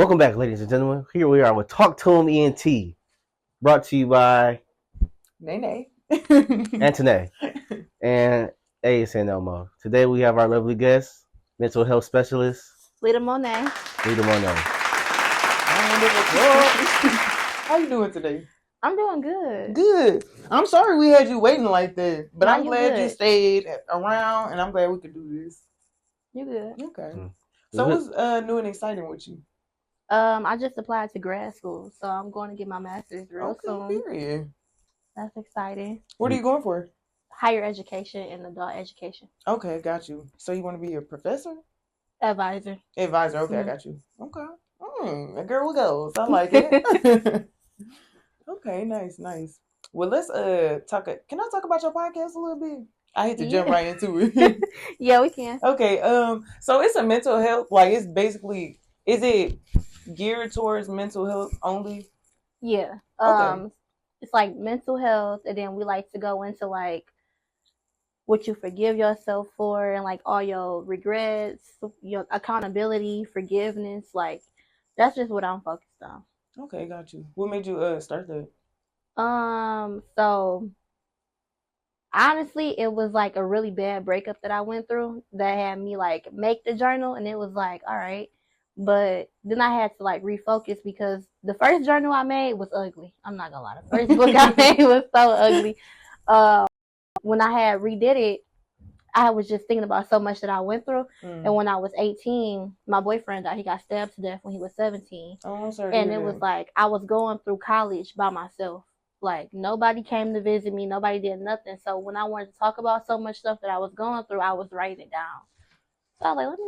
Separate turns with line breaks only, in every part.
Welcome back, ladies and gentlemen. Here we are with Talk to 'em ENT, brought to you by
Nene.
Antoine and ASN Elmo. Today we have our lovely guest, mental health specialist,
Litta, Monea.
Monea.
How you doing today?
I'm doing good.
Good. I'm sorry we had you waiting like that, but
No,
I'm
you
glad you
good.
stayed around, and I'm glad we could do this.
You good?
Okay. So what's new and exciting with you?
I just applied to grad school, so I'm going to get my master's real soon.
Period.
That's exciting.
What are you going for?
Higher education and adult education.
Okay, got you. So you want to be a professor?
Advisor.
Advisor. Okay, I got you. Okay. A girl with goals. I like it. Okay, nice. Well, let's talk. Can I talk about your podcast a little bit? I hate to jump right into it.
Yeah, we can.
Okay. So it's a mental health. Like, it's basically, is it geared towards mental health only?
Yeah.
Okay.
It's like mental health, and then we like to go into like what you forgive yourself for, and like all your regrets, your accountability, forgiveness. Like that's just what I'm focused on.
Okay, got you. What made you start that?
So honestly, it was like a really bad breakup that I went through that had me like make the journal, and it was like, all right. But then I had to like refocus because the first journal I made was ugly. I'm not gonna lie. The first book I made was so ugly. When I had redid it, I was just thinking about so much that I went through. And when I was 18, my boyfriend died. He got stabbed to death when he was 17.
Oh, I'm sorry.
And it was like I was going through college by myself. Like nobody came to visit me, nobody did nothing. So when I wanted to talk about so much stuff that I was going through, I was writing it down. So I was like,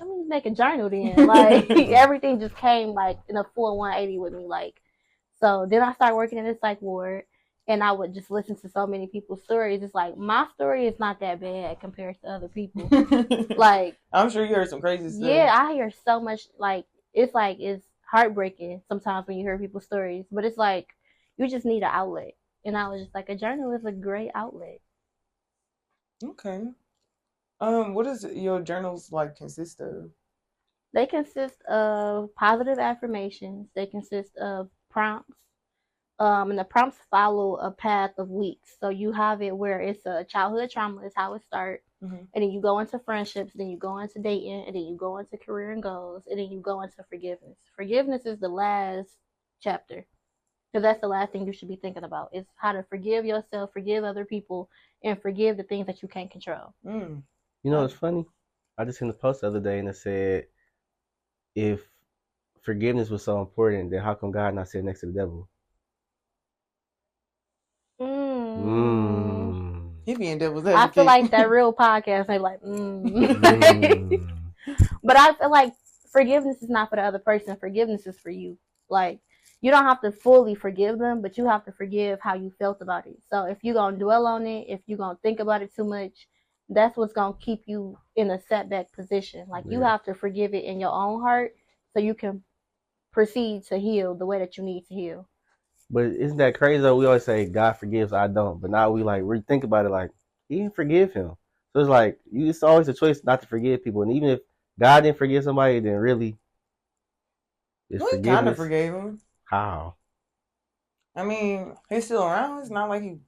let me make a journal then. Like everything just came like in a full 180 with me. Like so then I started working in the psych ward, and I would just listen to so many people's stories. It's like my story is not that bad compared to other people. Like
I'm sure you heard some crazy stuff.
Yeah, I hear so much. Like it's heartbreaking sometimes when you hear people's stories, but it's like you just need an outlet. And I was just like, a journal is a great outlet.
Okay. What does your journals like consist of?
They consist of positive affirmations. They consist of prompts. And the prompts follow a path of weeks. So you have it where it's a childhood trauma is how it starts. And then you go into friendships, then you go into dating, and then you go into career and goals, and then you go into forgiveness. Forgiveness is the last chapter. Because that's the last thing you should be thinking about is how to forgive yourself, forgive other people, and forgive the things that you can't control.
You know, it's funny. I just seen a post the other day and it said, if forgiveness was so important, then how come God not sitting next to the devil?
He being devil's advocate.
I feel like that real podcast, they like, But I feel like forgiveness is not for the other person. Forgiveness is for you. Like, you don't have to fully forgive them, but you have to forgive how you felt about it. So if you're going to dwell on it, if you're going to think about it too much, that's what's going to keep you in a setback position. Like, you have to forgive it in your own heart so you can proceed to heal the way that you need to heal.
But isn't that crazy though? We always say God forgives, I don't. But now we like rethink about it like, he didn't forgive him. So it's like, it's always a choice not to forgive people. And even if God didn't forgive somebody, then really,
it's forgiveness. He kind of forgave him.
How?
I mean, he's still around. It's not like he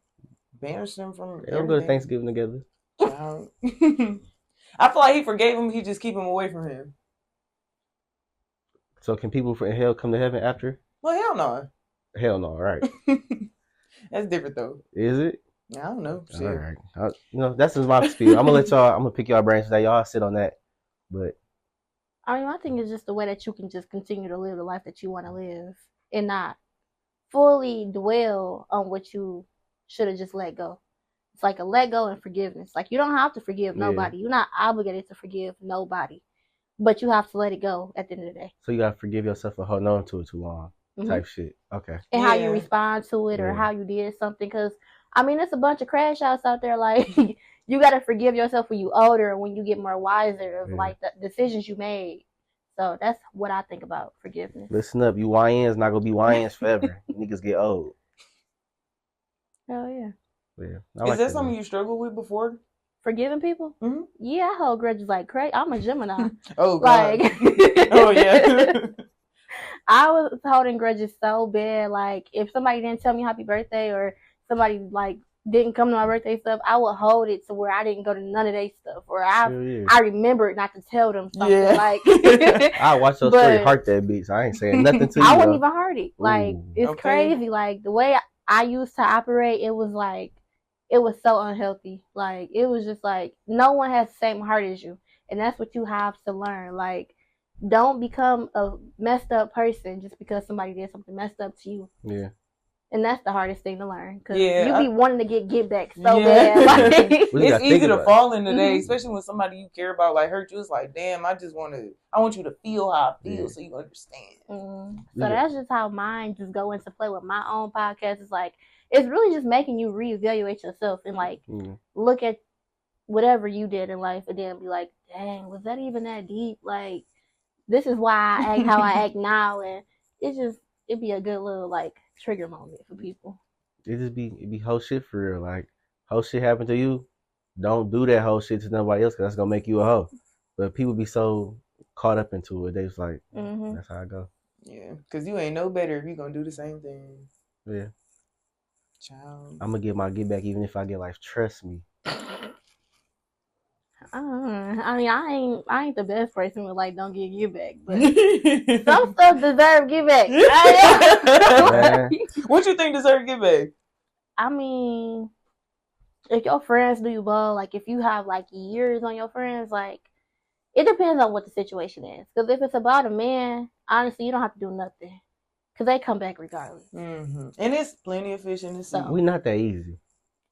banished him from
They don't go to Thanksgiving together.
I feel like he forgave him. He just keep him away from him.
So can people from hell come to heaven after?
Well, hell no.
Hell no, right?
That's different though.
Is it?
I don't know.
All right. That's just my spiel. I'm gonna pick y'all branches that y'all sit on that. But
I mean, my thing is just the way that you can just continue to live the life that you want to live and not fully dwell on what you should have just let go. It's like a let go and forgiveness. Like, you don't have to forgive nobody. You're not obligated to forgive nobody, but you have to let it go at the end of the day.
So you gotta forgive yourself for holding on to it too long. Type shit. Okay.
And how you respond to it or how you did something. Because, I mean, it's a bunch of crash outs out there. Like, you got to forgive yourself when you older and when you get more wiser of, like, the decisions you made. So that's what I think about forgiveness.
Listen up. You YNs not going to be YNs forever. Niggas get old.
Hell yeah.
Yeah.
Is that something you struggled with before?
Forgiving people? Yeah, I hold grudges like crazy. I'm a Gemini.
Oh, God. Like, oh, yeah.
I was holding grudges so bad. Like if somebody didn't tell me happy birthday or somebody like didn't come to my birthday stuff, I would hold it to where I didn't go to none of their stuff, or I remembered not to tell them something.
Yeah.
Like
I watch your story, heart that bitch. I ain't saying nothing to you.
I wouldn't even heart it. Like it's
Okay.
crazy. Like the way I used to operate, it was like it was so unhealthy. Like it was just like no one has the same heart as you, and that's what you have to learn. Like don't become a messed up person just because somebody did something messed up to you.
Yeah.
And that's the hardest thing to learn because
Yeah,
you be wanting to get back so
Yeah.
bad. Like,
It's easy to fall into that,
Mhm.
especially when somebody you care about like hurt you. It's like, damn, I want you to feel how I feel so you understand.
So that's just how mine just go into play with my own podcast. It's like it's really just making you reevaluate yourself and like look at whatever you did in life and then be like, dang, was that even that deep? Like this is why I act how I act now, and it'd be a good little like trigger moment for people.
It be whole shit for real. Like whole shit happened to you, don't do that whole shit to nobody else because that's gonna make you a hoe. But people be so caught up into it, they just like that's how I go.
Yeah, because you ain't no better if you gonna do the same thing.
Yeah.
Child.
I'm gonna get my get back even if I get life. Trust me.
I mean, I ain't the best person with like don't get back, but some stuff deserve get back.
What you think deserve get back?
I mean, if your friends do you well, like if you have like years on your friends, like it depends on what the situation is. Because if it's about a man, honestly, you don't have to do nothing because they come back regardless.
And it's plenty of fish in the sea.
We not that easy.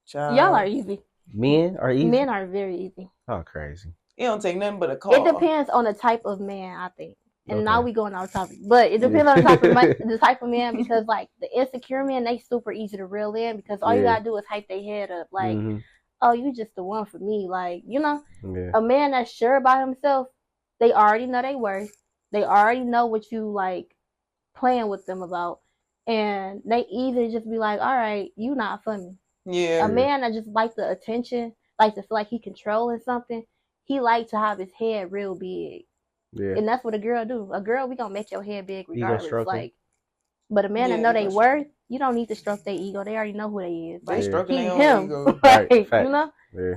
Child.
Y'all are easy.
Men are easy.
Men are very easy.
Oh, crazy.
It don't take nothing but a call.
It depends on the type of man, I think. And now we going off topic, but it depends on the type of man because like the insecure men, they super easy to reel in because all you gotta do is hype their head up, like, oh, you just the one for me, like a man that's sure about himself, they already know they worth, they already know what you like playing with them about, and they either just be like, all right, you not for me. A man that just like the attention, like to feel like he controlling something, he like to have his head real big. Yeah. And that's what a girl do. A girl, we gonna make your head big regardless. Like, but a man that know they worth, you don't need to stroke their ego. They already know who they is. Like,
they stroking their own ego.
Like, you know?
Yeah.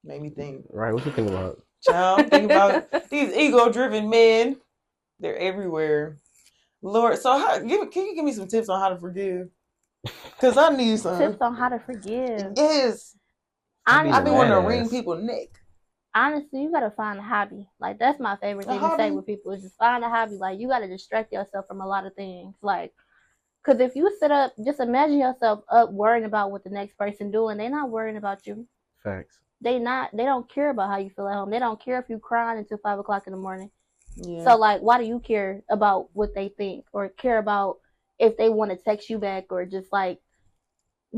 Made me think.
Right, what you think about?
Child, think about these ego-driven men. They're everywhere. Lord, so can you give me some tips on how to forgive? Because I need some
tips on how to forgive.
Yes. I've been wanting to wring people's neck.
Honestly, you gotta find a hobby. Like that's my favorite thing to say with people is just find a hobby. Like you gotta distract yourself from a lot of things. Like, cause if you sit up, just imagine yourself up worrying about what the next person doing. They're not worrying about you.
Facts.
They don't care about how you feel at home. They don't care if you crying until 5 o'clock in the morning. Yeah. So like, why do you care about what they think or care about if they want to text you back or just like,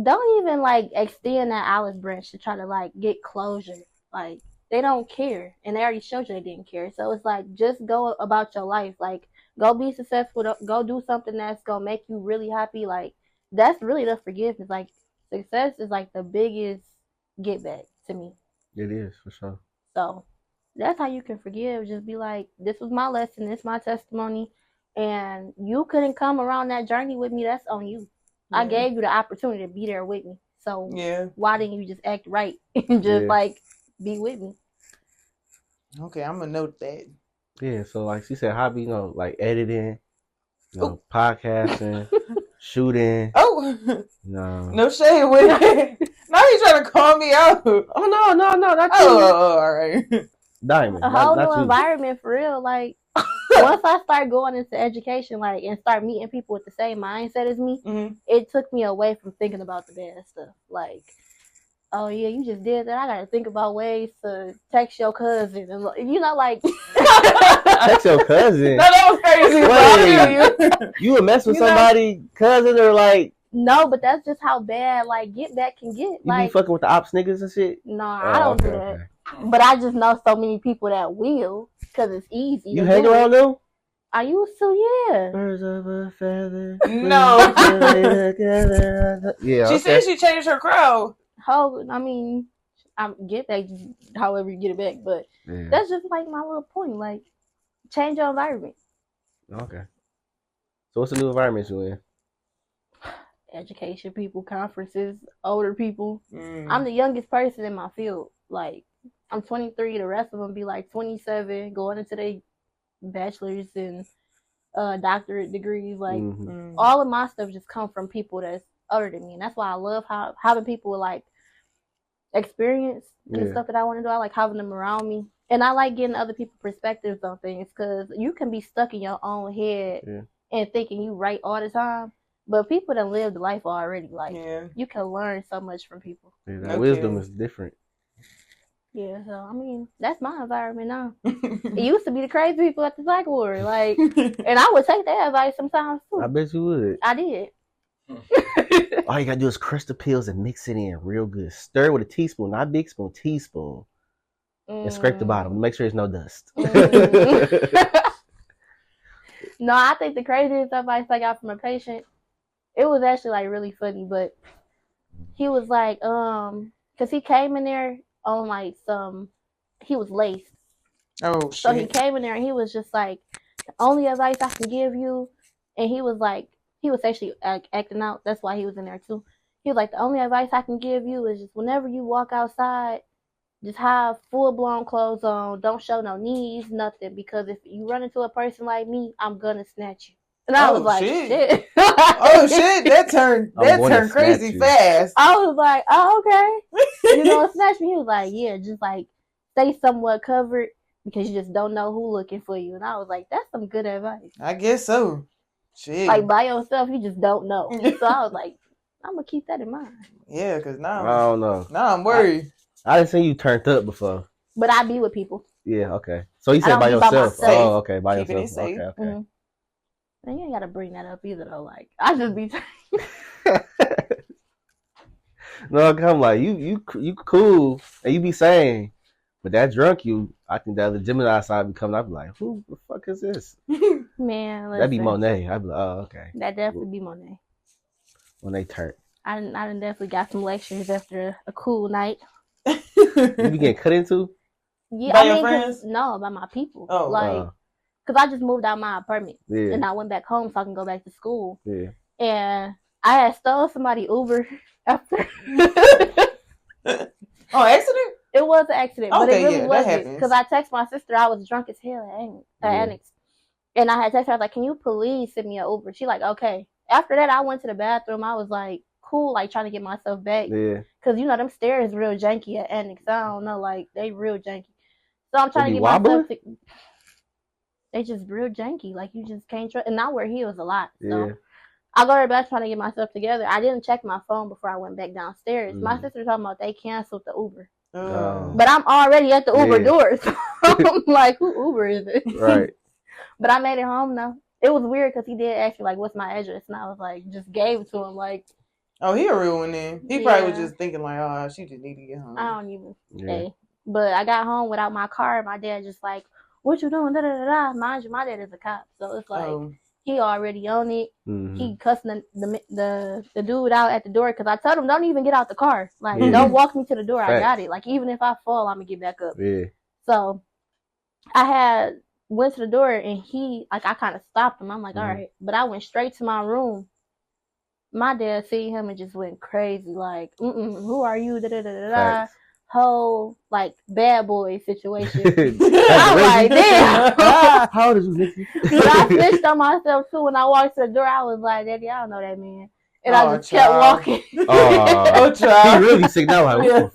don't even like extend that olive branch to try to like get closure. Like they don't care and they already showed you they didn't care. So it's like, just go about your life. Like go be successful, go do something that's going to make you really happy. Like that's really the forgiveness. Like success is like the biggest get back to me.
It is for sure.
So that's how you can forgive. Just be like, this was my lesson. This is my testimony. And you couldn't come around that journey with me. That's on you. Yeah. I gave you the opportunity to be there with me. So why didn't you just act right and just like be with me?
Okay, I'm going to note that.
Yeah, so like she said, hobby, like editing, podcasting, shooting.
Oh,
no
shade with it. Now he's trying to call me out.
Oh no, not you.
Oh, all right.
Diamond,
a whole
not
new
you.
environment for real. Like once I start going into education, like and start meeting people with the same mindset as me, it took me away from thinking about the bad stuff. Like, oh yeah, you just did that. I gotta think about ways to text your cousin, and like
text your cousin.
No, that was crazy.
Wait, you would mess with somebody, cousin, or like?
No, but that's just how bad like get back can get.
You be fucking with the ops niggas and shit?
No, I don't do that. Okay. But I just know so many people that will because it's easy.
You hang around them?
I used to, yeah.
Birds of a feather.
No.
Yeah.
She said she changed her crowd.
I mean, I get that however you get it back, but that's just like my little point. Like, change your environment.
Okay. So what's the new environment you in?
Education people, conferences, older people.
Mm.
I'm the youngest person in my field. Like, I'm 23. The rest of them be like 27, going into their bachelor's and doctorate degrees. Like, all of my stuff just come from people that's older than me, and that's why I love having people with like experience and the stuff that I want to do. I like having them around me, and I like getting other people's perspectives on things because you can be stuck in your own head and thinking you right all the time. But people that live the life already, like you can learn so much from people.
Yeah, that wisdom is different.
Yeah, so I mean, that's my environment now. It used to be the crazy people at the psych ward, like, and I would take their advice sometimes too.
I bet you would.
I did.
All you gotta do is crush the pills and mix it in real good. Stir with a teaspoon, not big spoon, teaspoon, and scrape the bottom. Make sure there's no dust.
No, I think the craziest advice I got from a patient, it was actually like really funny, but he was like, cause he came in there on like he was laced.
Oh shit.
So he came in there and he was just like, the only advice I can give you, and he was actually acting out. That's why he was in there too. He was like, the only advice I can give you is just whenever you walk outside, just have full blown clothes on. Don't show no knees, nothing, because if you run into a person like me, I'm gonna snatch you. And I was like, shit.
Oh shit, that turned crazy fast.
I was like, oh, okay. You know, snatch me. He was like, yeah, just like stay somewhat covered because you just don't know who looking for you. And I was like, that's some good advice.
I guess so. Shit.
Like by yourself, you just don't know. So I was like, I'm gonna keep that in mind.
Yeah, cause now
I don't know.
Now I'm worried.
I didn't see you turned up before.
But I be with people.
Yeah, okay. So you said by yourself. Oh, okay, by
Keeping
yourself.
It safe.
Okay.
Mm-hmm. And you ain't gotta bring that up either though. Like I just be
No, I'm like you cool and you be saying, but that drunk you, I think that the Gemini side be coming up like, who the fuck is this?
Man, listen,
that'd be Monea. I'd be like, oh, okay.
That definitely be Monea.
When they turn.
I done definitely got some lectures after a cool night.
You be getting cut into?
Yeah,
by your friends?
No, by my people.
Oh,
like, cause I just moved out my apartment and I went back home so I can go back to school.
Yeah.
And I had stole somebody Uber after.
Oh, accident?
It was an accident, but it really wasn't. Because I texted my sister, I was drunk as hell at Annex. And I had texted her, I was like, can you please send me an Uber? She like, okay. After that, I went to the bathroom. I was like, cool, like trying to get myself back.
Yeah.
Because, you know, them stairs real janky at Annex. I don't know, like, they real janky. So I'm trying to get myself to... They just real janky. Like, you just can't trust... And I wear heels a lot. So I go to the bathroom trying to get myself together. I didn't check my phone before I went back downstairs. My sister talking about they canceled the Uber. But I'm already at the Uber door. So I'm like, who Uber is it?
Right.
But I made it home though. It was weird because he did ask me like, what's my address? And I was like, just gave it to him. Like,
oh, he a real one then. He probably was just thinking like, oh, she just need to get home.
I don't even say. But I got home without my car. My dad just like, what you doing? Da, da, da, da. Mind you, my dad is a cop. So it's like, he already on it. He cussing the dude out at the door because I told him, don't even get out the car. Like, don't walk me to the door. I got it. Like, even if I fall, I'm going to get back up.
Yeah.
So I went to the door and he, like, I kind of stopped him. I'm like, all right. But I went straight to my room. My dad seen him and just went crazy. Like, who are you? Da, da, da, da, da. Whole, like, bad boy situation. I'm like, damn.
How old is you, Nikki?
But I snitched on myself, too. When I walked to the door, I was like, Daddy, I don't know that man. And I just kept walking.
Oh, child. He really sick now. Like,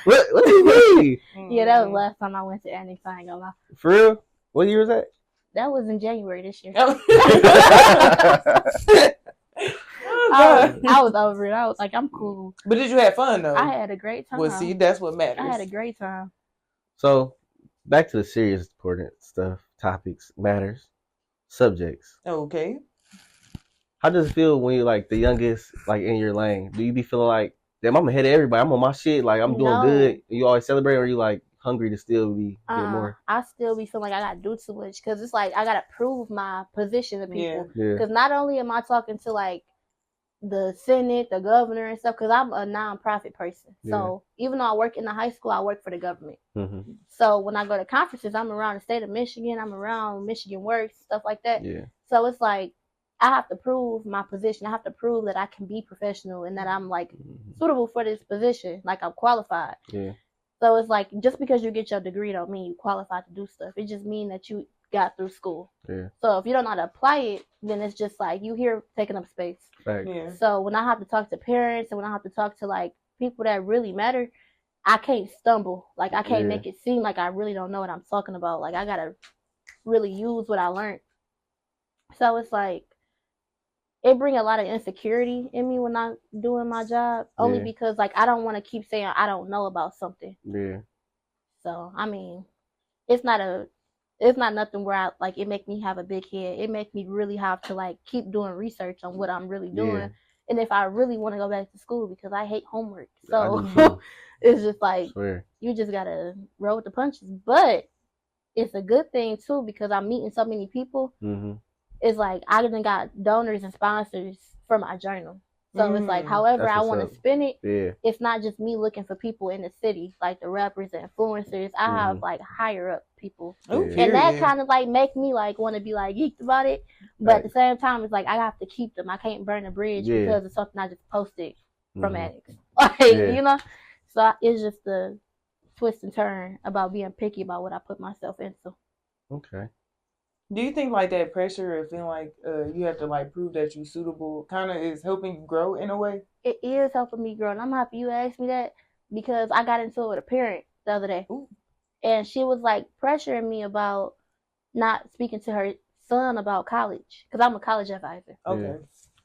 what do you mean?
Yeah, that was the last time I went to Annex. I ain't gonna lie.
For real? What year was that?
That was in January this year. I was over it. I was like, I'm cool.
But did you have fun though?
I had a great time.
Well, see, that's what matters.
I had a great time.
So, back to the serious, important stuff, topics, matters, subjects.
Okay.
How does it feel when you're like the youngest, like in your lane? Do you be feeling like, damn, I'm ahead of everybody. I'm on my shit. Like, I'm doing good. You always celebrate, or are you like hungry to still be get more?
I still be feeling like I gotta do too much because it's like I gotta prove my position to people. Because not only am I talking to like the Senate, the governor, and stuff. Because I'm a nonprofit person, so even though I work in the high school, I work for the government.
Mm-hmm.
So when I go to conferences, I'm around the state of Michigan. I'm around Michigan Works, stuff like that.
Yeah.
So it's like I have to prove my position. I have to prove that I can be professional and that I'm like suitable for this position, like I'm qualified.
Yeah.
So it's like just because you get your degree don't mean you qualified to do stuff. It just means that you got through school.
Yeah.
So if you don't know how to apply it, then it's just like you here taking up space.
Right.
Yeah.
So when I have to talk to parents and when I have to talk to like people that really matter, I can't stumble. Like I can't make it seem like I really don't know what I'm talking about. Like I gotta really use what I learned. So it's like it brings a lot of insecurity in me when I'm doing my job. Only because like I don't want to keep saying I don't know about something.
Yeah.
So I mean, it's not nothing where I like it make me have a big head. It make me really have to like keep doing research on what I'm really doing.
Yeah.
And if I really want to go back to school because I hate homework. So it's just like you just gotta roll with the punches. But it's a good thing too because I'm meeting so many people.
Mm-hmm.
It's like I done got donors and sponsors for my journal. So it's like however I want to spin it, it's not just me looking for people in the city, like the rappers and influencers. I have like higher up people. And that kind of like make me like want to be like geeked about it. But at the same time, it's like I have to keep them. I can't burn a bridge because of something I just posted from addicts. Like, you know? So it's just the twist and turn about being picky about what I put myself into.
Okay.
Do you think like that pressure of feeling like you have to like prove that you're suitable kind of is helping you grow in a way?
It is helping me grow. And I'm happy you asked me that because I got into it with a parent the other day.
Ooh.
And she was like pressuring me about not speaking to her son about college because I'm a college advisor.
Okay.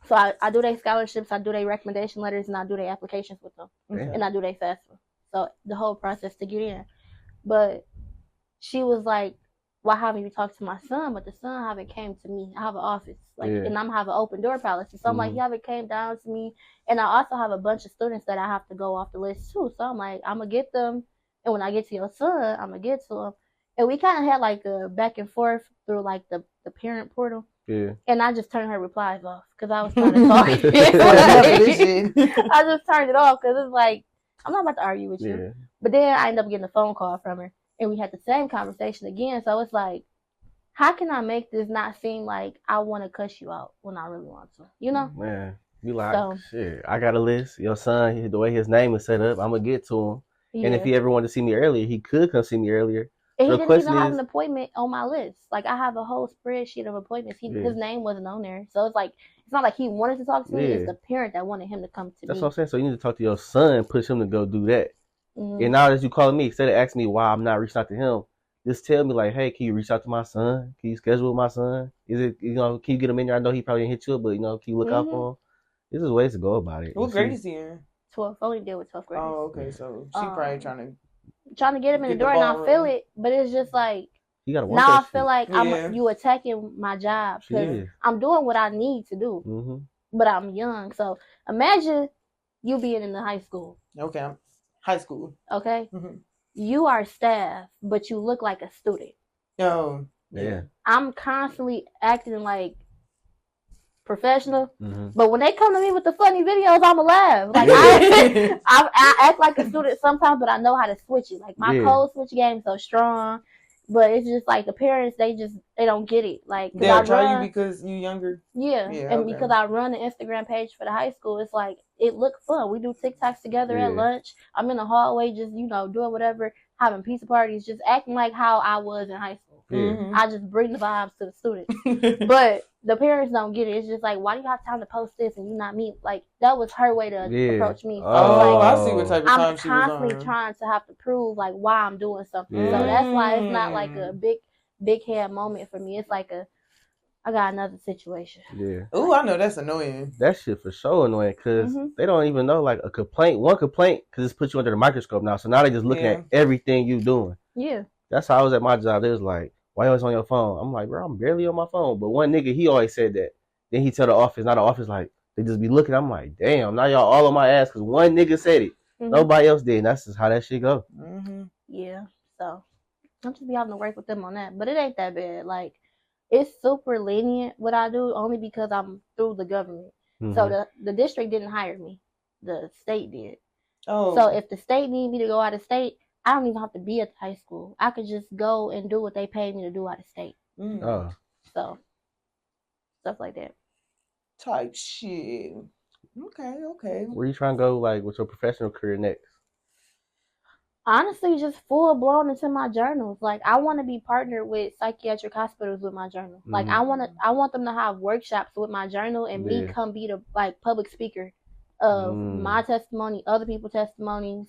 So I do their scholarships, I do their recommendation letters, and I do their applications with them. And I do their FAFSA. So the whole process to get in. But she was like, why haven't you talked to my son? But the son haven't came to me. I have an office, like, and I'm have an open door policy. So I'm like, he haven't came down to me. And I also have a bunch of students that I have to go off the list too. So I'm like, I'm gonna get them, and when I get to your son, I'm gonna get to him. And we kind of had like a back and forth through like the parent portal.
Yeah.
And I just turned her replies off because I was trying to talk. I just turned it off because it's like I'm not about to argue with you. But then I ended up getting a phone call from her. And we had the same conversation again. So it's like, how can I make this not seem like I want to cuss you out when I really want to? You know?
Man, you like, shit, I got a list. Your son, the way his name is set up, I'm going to get to him. Yeah. And if he ever wanted to see me earlier, he could come see me earlier.
And he didn't even have an appointment on my list. Like, I have a whole spreadsheet of appointments. His name wasn't on there. So it's like, it's not like he wanted to talk to me. It's the parent that wanted him to come to me.
That's what I'm saying. So you need to talk to your son, push him to go do that. And now that you calling me, instead of asking me why I'm not reaching out to him, just tell me like, hey, can you reach out to my son? Can you schedule with my son? Is it, can you get him in there? I know he probably didn't hit you up, but can you look out for him? This is ways to go about it.
What grade is he in?
12th. Only deal with 12th grade.
Oh, okay. So she probably trying
to get him in the door, and I feel it, but it's just like
now
I feel like you attacking my job because I'm doing what I need to do, but I'm young. So imagine you being in the high school.
Okay. High school.
Okay. You are staff, but you look like a student.
Oh,
yeah.
I'm constantly acting like professional, but when they come to me with the funny videos, I'm laugh. Like I act like a student sometimes, but I know how to switch it. Like my code switch game is so strong. But it's just like the parents, they don't get it. Like
they'll try you because you younger.
Yeah, and because I run the Instagram page for the high school, it's like it looked fun. We do TikToks together at lunch. I'm in the hallway, just doing whatever, having pizza parties, just acting like how I was in high school. I just bring the vibes to the students. But the parents don't get it. It's just like, why do you have time to post this and you not me? Like that was her way to approach me. So
I see what type of time
I'm
she was on.
constantly trying to have to prove like why I'm doing something. So that's why it's not like a big head moment for me. It's like I got another situation.
Yeah.
Ooh, I know that's annoying.
That shit for sure annoying because they don't even know like one complaint because it's put you under the microscope now. So now they just looking at everything you doing.
Yeah.
That's how I was at my job. They was like, why you always on your phone? I'm like, bro, I'm barely on my phone. But one nigga, he always said that. Then he tell the office, not the office, like, they just be looking. I'm like, damn, now y'all all on my ass because one nigga said it. Nobody else did. And that's just how that shit go.
Yeah. So I'm just be having to work with them on that. But it ain't that bad. Like, it's super lenient what I do only because I'm through the government. So the district didn't hire me. The state did.
Oh.
So if the state need me to go out of state, I don't even have to be at the high school. I could just go and do what they paid me to do out of state.
Oh.
So stuff like that.
Type shit. Okay.
Where you trying to go, like, with your professional career next?
Honestly, just full blown into my journals. Like, I want to be partnered with psychiatric hospitals with my journal. Like, I want them to have workshops with my journal and me come be the like public speaker of my testimony, other people's testimonies.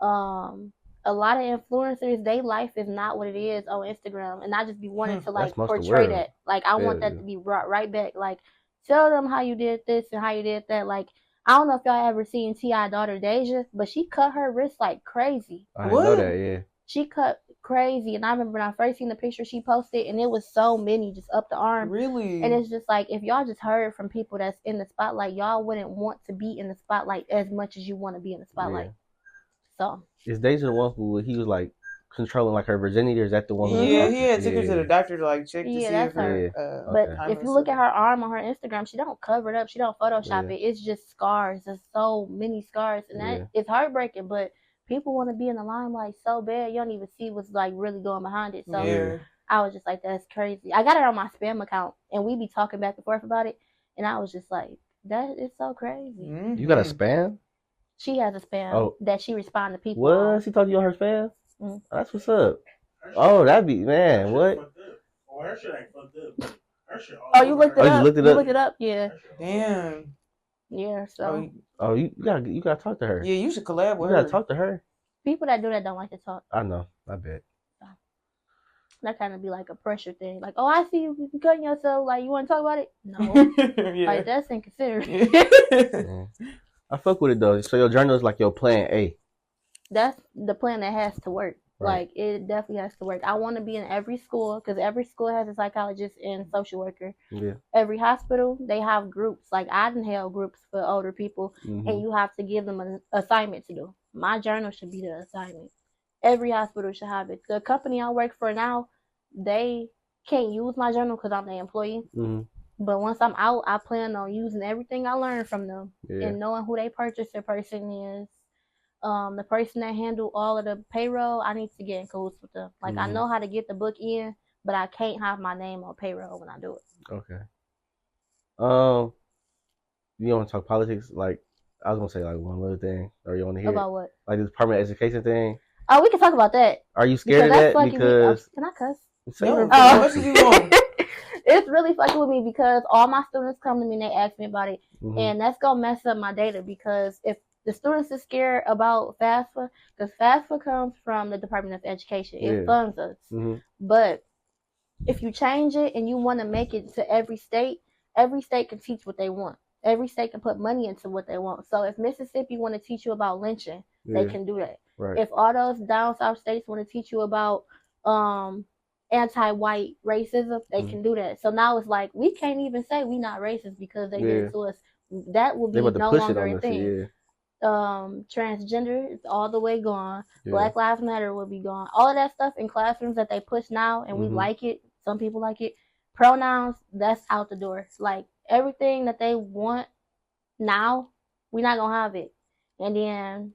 A lot of influencers, their life is not what it is on Instagram, and I just be wanting to like portray that. Like, I want that to be brought right back. Like, tell them how you did this and how you did that. Like, I don't know if y'all ever seen T.I. daughter Deja, but she cut her wrist like crazy.
I didn't know that, yeah.
She cut crazy, and I remember when I first seen the picture she posted, and it was so many just up the arm.
Really?
And it's just like, if y'all just heard from people that's in the spotlight, y'all wouldn't want to be in the spotlight as much as you want to be in the spotlight. So
is Deja the one who he was like controlling like her virginity, or is that the one?
Yeah, he had took her to the doctor to like check to see if her.
But if you look at her arm on her Instagram, she don't cover it up. She don't Photoshop it. It's just scars. There's so many scars, and that it's heartbreaking. But people want to be in the limelight so bad, you don't even see what's like really going behind it. So I was just like, that's crazy. I got it on my spam account, and we be talking back and forth about it, and I was just like, that is so crazy.
You got a spam?
She has a spam that she responds to people.
What? She talked to you on her spam? That's what's up. Oh, that'd be, man, what?
Oh, her shit ain't fucked up. Her shit
you looked it up? You looked it up? Yeah.
Damn.
Yeah, so.
You gotta talk to her.
Yeah, you should collab with her.
You gotta talk to her.
People that do that don't like to talk.
I know. I bet.
That kind of be like a pressure thing. Like, oh, I see you cutting yourself. Like, you want to talk about it? No. Like, that's inconsiderate.
I fuck with it, though. So your journal is like your plan A.
That's the plan that has to work. Right. Like, it definitely has to work. I want to be in every school, because every school has a psychologist and social worker. Yeah. Every hospital, they have groups. Like, I done held groups for older people, and you have to give them an assignment to do. My journal should be the assignment. Every hospital should have it. The company I work for now, they can't use my journal because I'm the employee. But once I'm out, I plan on using everything I learned from them and knowing who they purchaser person is. The person that handle all of the payroll, I need to get in cahoots with them. Like, I know how to get the book in, but I can't have my name on payroll when I do it.
Okay. You don't want to talk politics? Like, I was gonna say like one little thing, or you want to hear
about what?
Like this Department of Education thing.
Oh, we can talk about that.
Are you scared of that? Because
can I cuss?
No,
it's really fucking with me because all my students come to me and they ask me about it, and that's gonna mess up my data. Because if the students are scared about FAFSA, because FAFSA comes from the Department of Education, it funds us. But if you change it and you want to make it to every state can teach what they want. Every state can put money into what they want. So if Mississippi want to teach you about lynching, they can do that. Right. If all those down south states want to teach you about anti-white racism, they can do that. So now it's like, we can't even say we not racist because they did it to us. That will be no longer a thing. Transgender is all the way gone. Black Lives Matter will be gone. All of that stuff in classrooms that they push now, and we like it. Some people like it. Pronouns, that's out the door. Like, everything that they want now, we're not gonna have it. And then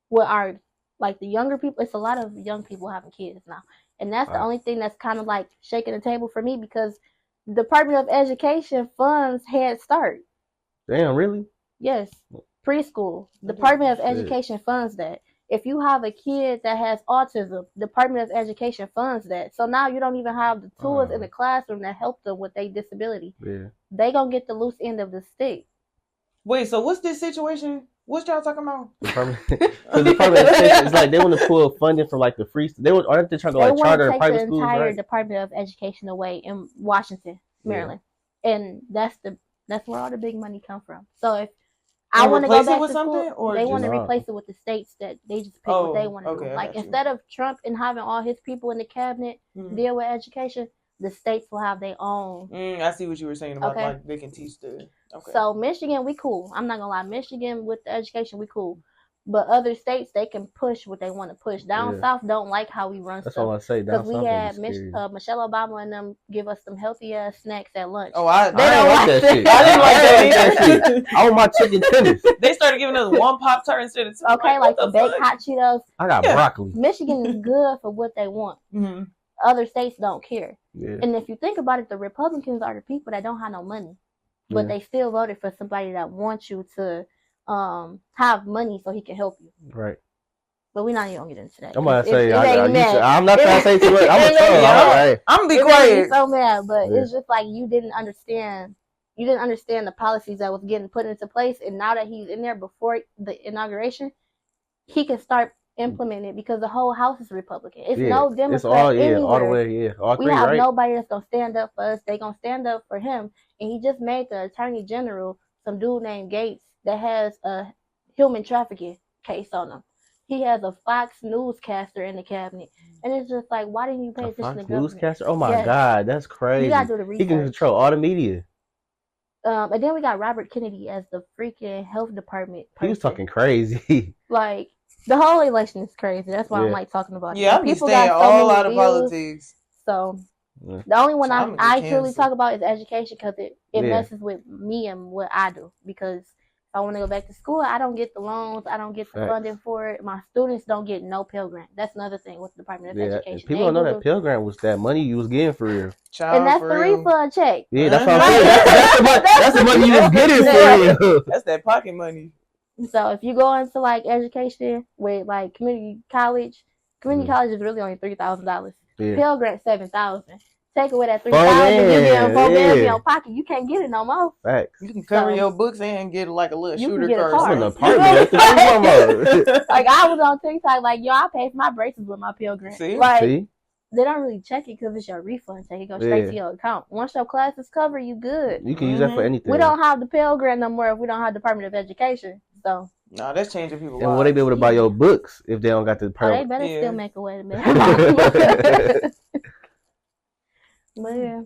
with our, like, the younger people, it's a lot of young people having kids now. And that's the only thing that's kind of like shaking the table for me, because the Department of Education funds Head Start.
Damn, really?
Yes. Preschool. Department of Education funds that. If you have a kid that has autism, Department of Education funds that. So now you don't even have the tools in the classroom that help them with their disability. Yeah. They gonna get the loose end of the stick.
Wait, so what's this situation? What y'all talking about?
Department of Education, it's like they want to pull funding from like the free. Aren't they trying to like charter private schools? They want to take the entire
Department of Education away in Washington, Maryland, and that's where all the big money come from. So if I want to go back to school, or they want to replace it with the states that they just pick what they want to do. Like, instead of Trump and having all his people in the cabinet deal with education, the states will have their own.
I see what you were saying about like they can teach the.
So Michigan, we cool. I'm not gonna lie, Michigan with the education, we cool. But other states, they can push what they want to push. Down south don't like how we run
That's
stuff.
all I say.
Because we had Michelle Obama and them give us some healthy ass snacks at lunch.
Oh, I
don't like that shit.
I didn't like that either.
I want my chicken tenders.
They started giving us one Pop-Tart instead of two.
Okay, like the baked hot Cheetos.
I got broccoli.
Michigan is good for what they want.
Mm-hmm.
Other states don't care.
Yeah.
And if you think about it, the Republicans are the people that don't have no money. But they still voted for somebody that wants you to have money so he can help you.
Right.
But we're not even gonna get into that.
I'm gonna say
I'm
not trying to say too much. I'm
gonna be quiet.
So mad, but it's just like you didn't understand the policies that was getting put into place, and now that he's in there before the inauguration, he can start implementing it because the whole house is Republican. It's no Democrat.
It's all
anywhere.
all the way, all three,
we have
right?
nobody that's gonna stand up for us. They gonna stand up for him, and he just made the Attorney General some dude named Gates that has a human trafficking case on him. He has a Fox newscaster in the cabinet, and it's just like, why didn't you pay attention to government?
Newscaster? Oh my God, that's crazy.
You gotta do the research.
He can control all the media.
And then we got Robert Kennedy as the freaking health department person.
He was talking crazy.
Like the whole election is crazy. That's why I'm like talking about it.
Yeah, I'm people staying all out of politics.
So the only one I truly talk about is education because it messes with me and what I do. Because if I want to go back to school, I don't get the loans. I don't get the funding for it. My students don't get no Pell Grant. That's another thing with the Department of Education.
People don't know that Pell Grant was that money you was getting for real.
And that's the refund check.
Yeah, that's what I'm saying. That's the money you was getting for real.
That's that pocket money.
So if you go into like education with like community college is really only $3,000. Pell Grant $7,000. Take away that $3,000, you get $4,000 in your pocket. You can't get it no more.
Facts.
You can cover your books and get like a little shooter
card.
An apartment.
Like I was on TikTok, like yo, I paid for my braces with my Pell Grant.
See?
They don't really check it because it's your refund check. It goes straight to your account. Once your class is covered, you good.
You can use that for anything.
We don't have the Pell Grant no more if we don't have Department of Education. So
no, that's changing people's lives.
And will they be able to buy your books if they don't got the Pell?
They better still make a way to make it. But yeah.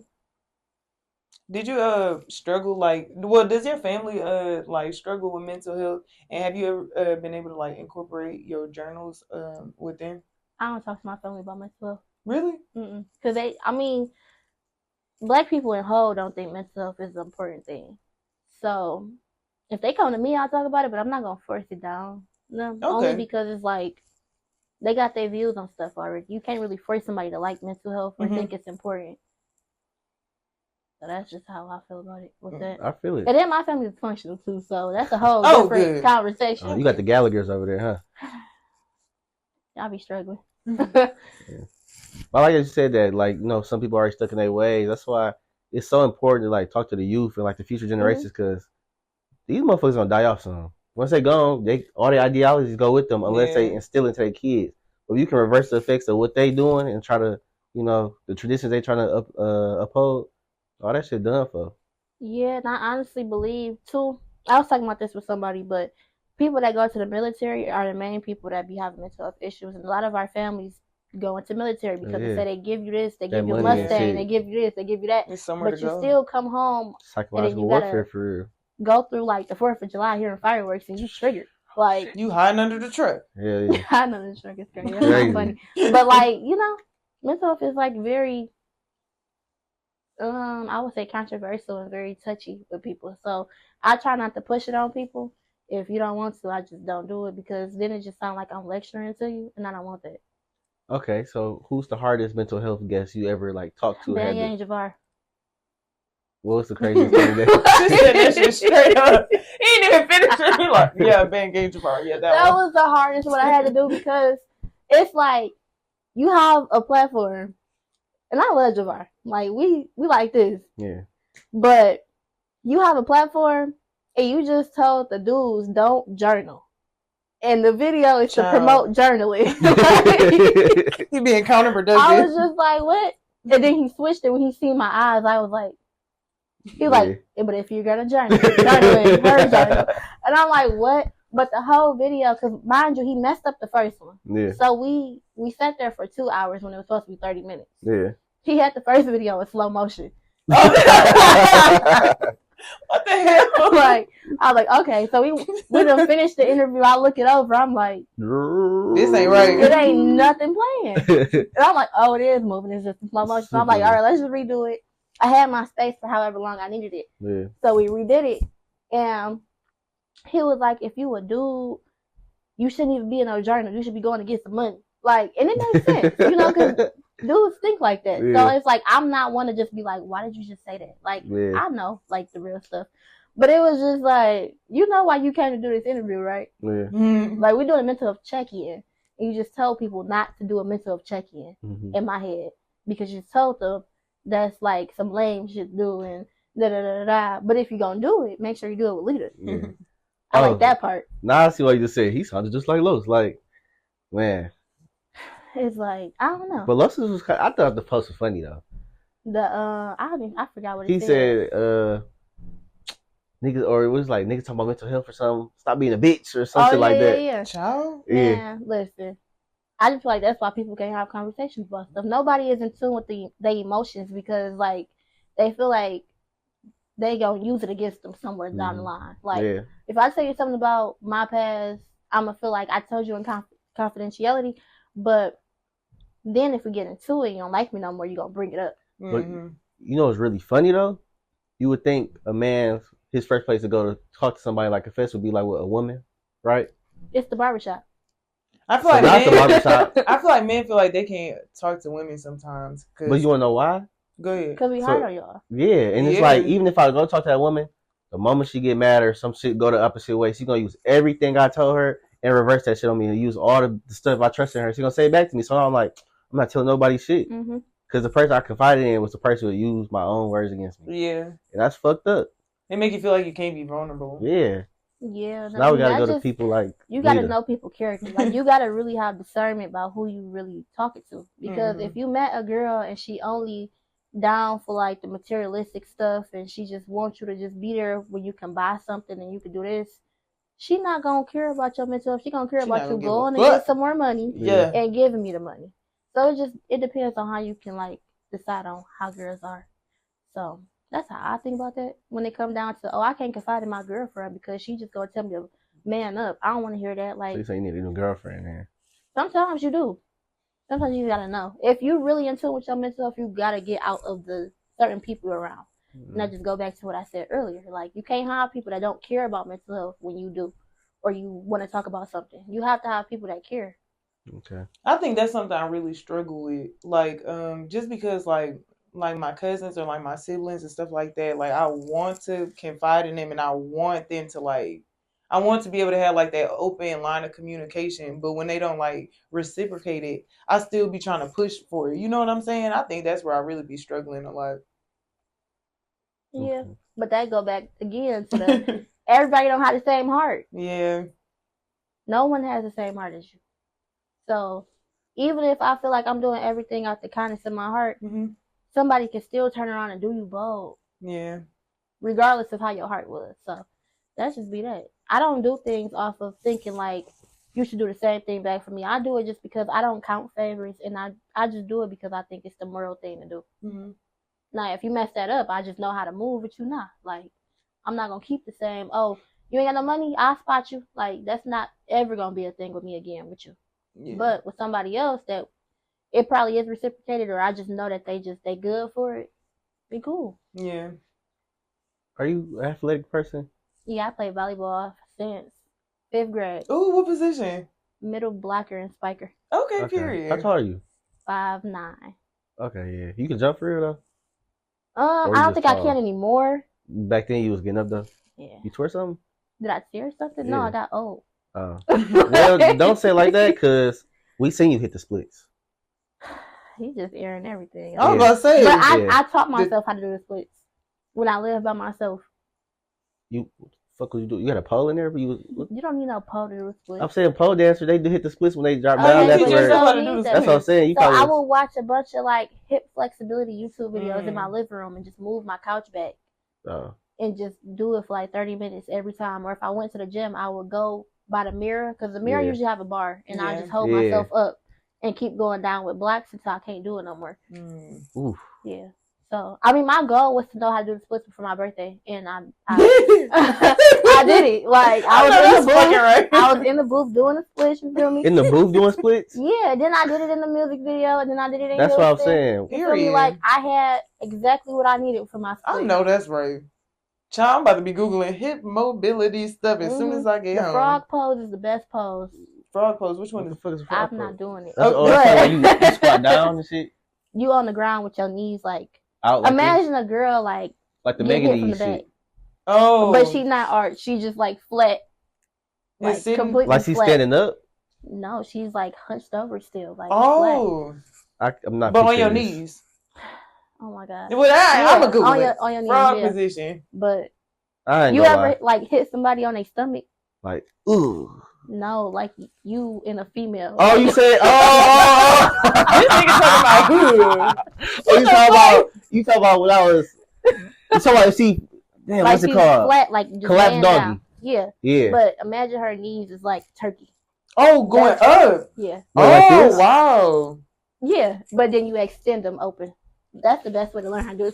Did you struggle does your family struggle with mental health, and have you ever been able to like incorporate your journals with them?
I don't talk to my family about mental health.
Really?
Because Black people in whole don't think mental health is an important thing. So if they come to me, I'll talk about it, but I'm not gonna force it down. No, only because it's like they got their views on stuff already. You can't really force somebody to like mental health or think it's important. So that's just how I feel about it with that.
I feel it.
And then my family is functional too, so that's a whole different conversation.
You got the Gallaghers over there, huh?
Y'all be struggling.
Yeah. I like that you said that, like, some people are already stuck in their ways. That's why it's so important to like talk to the youth and like the future generations, because these motherfuckers gonna die off soon. Once they gone, all their ideologies go with them unless they instill into their kids. But you can reverse the effects of what they doing and try to, the traditions they trying to uphold. All that shit done for.
Yeah, and I honestly believe too. I was talking about this with somebody, but people that go to the military are the main people that be having mental health issues, and a lot of our families go into military because they say they give you this, they give you a Mustang, they give you this, they give you that, but you still come home
psychological warfare for real.
Go through like the 4th of July hearing fireworks and you triggered. Like
you hiding under the truck.
Yeah.
Hiding under the truck is crazy. That's not funny. But like, mental health is like very I would say controversial and very touchy with people. So I try not to push it on people. If you don't want to, I just don't do it, because then it just sounds like I'm lecturing to you, and I don't want that.
Okay, so who's the hardest mental health guest you ever like talked to?
Ben Javar.
What was the craziest thing that
she said that shit straight up? He didn't even finish it. He like, yeah, Ben Javar. Yeah, that
was the hardest one I had to do, because it's like you have a platform, and I love Javar. Like we like this.
Yeah.
But you have a platform, and you just told the dudes don't journal. And the video is to promote journaling.
He being counterproductive.
I was just like, what? And then he switched it when he seen my eyes. I was like, but if you're gonna journal, her journal. And I'm like, what? But the whole video, because mind you, he messed up the first one.
Yeah.
So we sat there for 2 hours when it was supposed to be 30 minutes.
Yeah.
He had the first video in slow motion.
What the hell?
Like, I was like, okay, so we done finished the interview. I look it over. I'm like,
This ain't right.
it ain't nothing playing. And I'm like, oh, it is moving. It's just in slow motion. So I'm like, all right, let's just redo it. I had my space for however long I needed it.
Yeah.
So we redid it. And he was like, if you a dude, you shouldn't even be in a journal. You should be going to get some money. Like, and it makes sense, you know, because dudes think like that.
Yeah.
So it's like, I'm not one to just be like, why did you just say that? Like,
Yeah.
I know, like, the real stuff. But it was just like, you know why you came to do this interview, right?
Yeah.
Like, we're doing a mental health check-in. And you just tell people not to do a mental health check-in in my head. Because you told them that's like some lame shit to do and da-da-da-da-da. But if you're going to do it, make sure you do it with Litta.
Yeah.
I like that part.
Now I see what you just said. He sounded just like Los. Like, man.
It's like, I don't know.
But Los was I thought the post was funny though.
I forgot what he
said. Niggas, or it was like niggas talking about mental health or something. Stop being a bitch or something like that.
Yeah.
Child?
Yeah.
Man, listen. I just feel like that's why people can't have conversations about stuff. Nobody is in tune with their emotions because like they feel like they gonna use it against them somewhere down the line. Like if I tell you something about my past, I'm gonna feel like I told you in confidentiality. But then if we get into it, you don't like me no more. You gonna bring it up.
But you know what's really funny though? You would think a man, his first place to go to talk to somebody like confess would be like with a woman, right?
It's the barbershop.
I feel like men feel like they can't talk to women sometimes.
But you wanna know why?
Go ahead.
Because we hard on y'all.
Yeah, and it's like even if I go talk to that woman, the moment she get mad or some shit go the opposite way, she gonna use everything I told her and reverse that shit on me and use all the stuff I trust in her. She gonna say it back to me. So I'm like, I'm not telling nobody shit. Because the person I confided in was the person who used my own words against me. Yeah. And that's fucked up.
They make you feel like you can't be vulnerable.
Yeah.
Yeah.
So now we gotta go to people like
you gotta know people's character. Like you gotta really have discernment about who you really talking to. Because if you met a girl and she only down for like the materialistic stuff and she just wants you to just be there when you can buy something and you can do this, she not gonna care about your mental health. She gonna care about you going and get some more money and giving me the money. So it depends on how you can like decide on how girls are. So that's how I think about that. When it come down to, I can't confide in my girlfriend because she just gonna tell me to man up. I don't want to hear that. Like,
so you say you need a new girlfriend, man.
Sometimes you do. Sometimes you gotta know. If you're really in tune with your mental health, you gotta get out of the certain people around. And I just go back to what I said earlier. Like, you can't have people that don't care about mental health when you do, or you want to talk about something. You have to have people that care.
Okay. I think that's something I really struggle with. Like, just because like my cousins or like my siblings and stuff like that, like I want to confide in them and I want them to I want to be able to have like that open line of communication, but when they don't like reciprocate it, I still be trying to push for it. You know what I'm saying? I think that's where I really be struggling a lot.
Yeah, but that go back again to the everybody don't have the same heart.
Yeah.
No one has the same heart as you. So even if I feel like I'm doing everything out the kindness of my heart, somebody can still turn around and do you bold.
Yeah.
Regardless of how your heart was. So that's just be that. I don't do things off of thinking like you should do the same thing back for me. I do it just because I don't count favors, and I just do it because I think it's the moral thing to do. Now, if you mess that up, I just know how to move with you now. Like, I'm not going to keep the same, oh, you ain't got no money, I'll spot you. Like, that's not ever going to be a thing with me again with you. Yeah. But with somebody else that it probably is reciprocated, or I just know that they good for it, be cool.
Yeah.
Are you an athletic person?
Yeah, I played volleyball since 5th grade.
Ooh, what position?
Middle blocker and spiker.
Okay, period.
How tall are you?
5'9".
Okay, yeah. You can jump for real, though?
I don't think I can anymore.
Back then, you was getting up, though?
Yeah.
You tore something?
Did I tear something? Yeah. No, I got old.
Oh. Well, don't say it like that, because we seen you hit the splits.
He just airing everything.
I was about to say.
But I taught myself how to do the splits when I lived by myself.
What the fuck would you do? You had a pole in there?
You don't need no pole to do the splits.
I'm saying pole dancer, they do hit the splits when they drop down. That's what I'm saying.
I will watch a bunch of like hip flexibility YouTube videos in my living room and just move my couch back. And just do it for like 30 minutes every time. Or if I went to the gym, I would go by the mirror, because the mirror usually have a bar, and I just hold myself up and keep going down with blocks until I can't do it no more.
Oof.
Yeah. So, I mean, my goal was to know how to do the splits before my birthday, and I did it. Like, I was in the booth.
Right.
I was in the booth doing the splits, you feel me?
In the booth doing splits?
Yeah, then I did it in the music video, and then I did it in
That's what I'm
Houston.
saying.
You feel me? Like, I had exactly what I needed for my split.
I know that's right. Child, I'm about to be Googling hip mobility stuff as soon as I get home.
The frog pose is the best pose.
Frog pose, which one
What
is
the fuck is a frog
I'm
pose?
not doing it.
That's like you squat down and shit?
You on the ground with your knees, like,
out like
imagine
this?
A girl, like
the
getting hit from
Megan
the back.
shit.
Oh.
But she not arched. She just, like, flat. Like, completely
like she's
flat.
standing up?
No, she's, like, hunched over still. Like,
flat.
I'm not.
But on your knees.
Oh, my God.
Well, I'm a Google
on your knees,
frog position.
But
I ain't
you
gonna
ever,
lie.
like, hit somebody on their stomach?
Like, ooh.
No, like you in a female.
Oh, you said,
This nigga talking about
oh, you talking about when I was, you talking about, see, damn,
like
what's it called?
Flat, like just
collapsed doggy.
down. Yeah.
Yeah.
But imagine her knees is like turkey.
Oh, going up.
Yeah.
Like
Oh,
this?
wow.
Yeah, but then you extend them open. That's the best way to learn how to do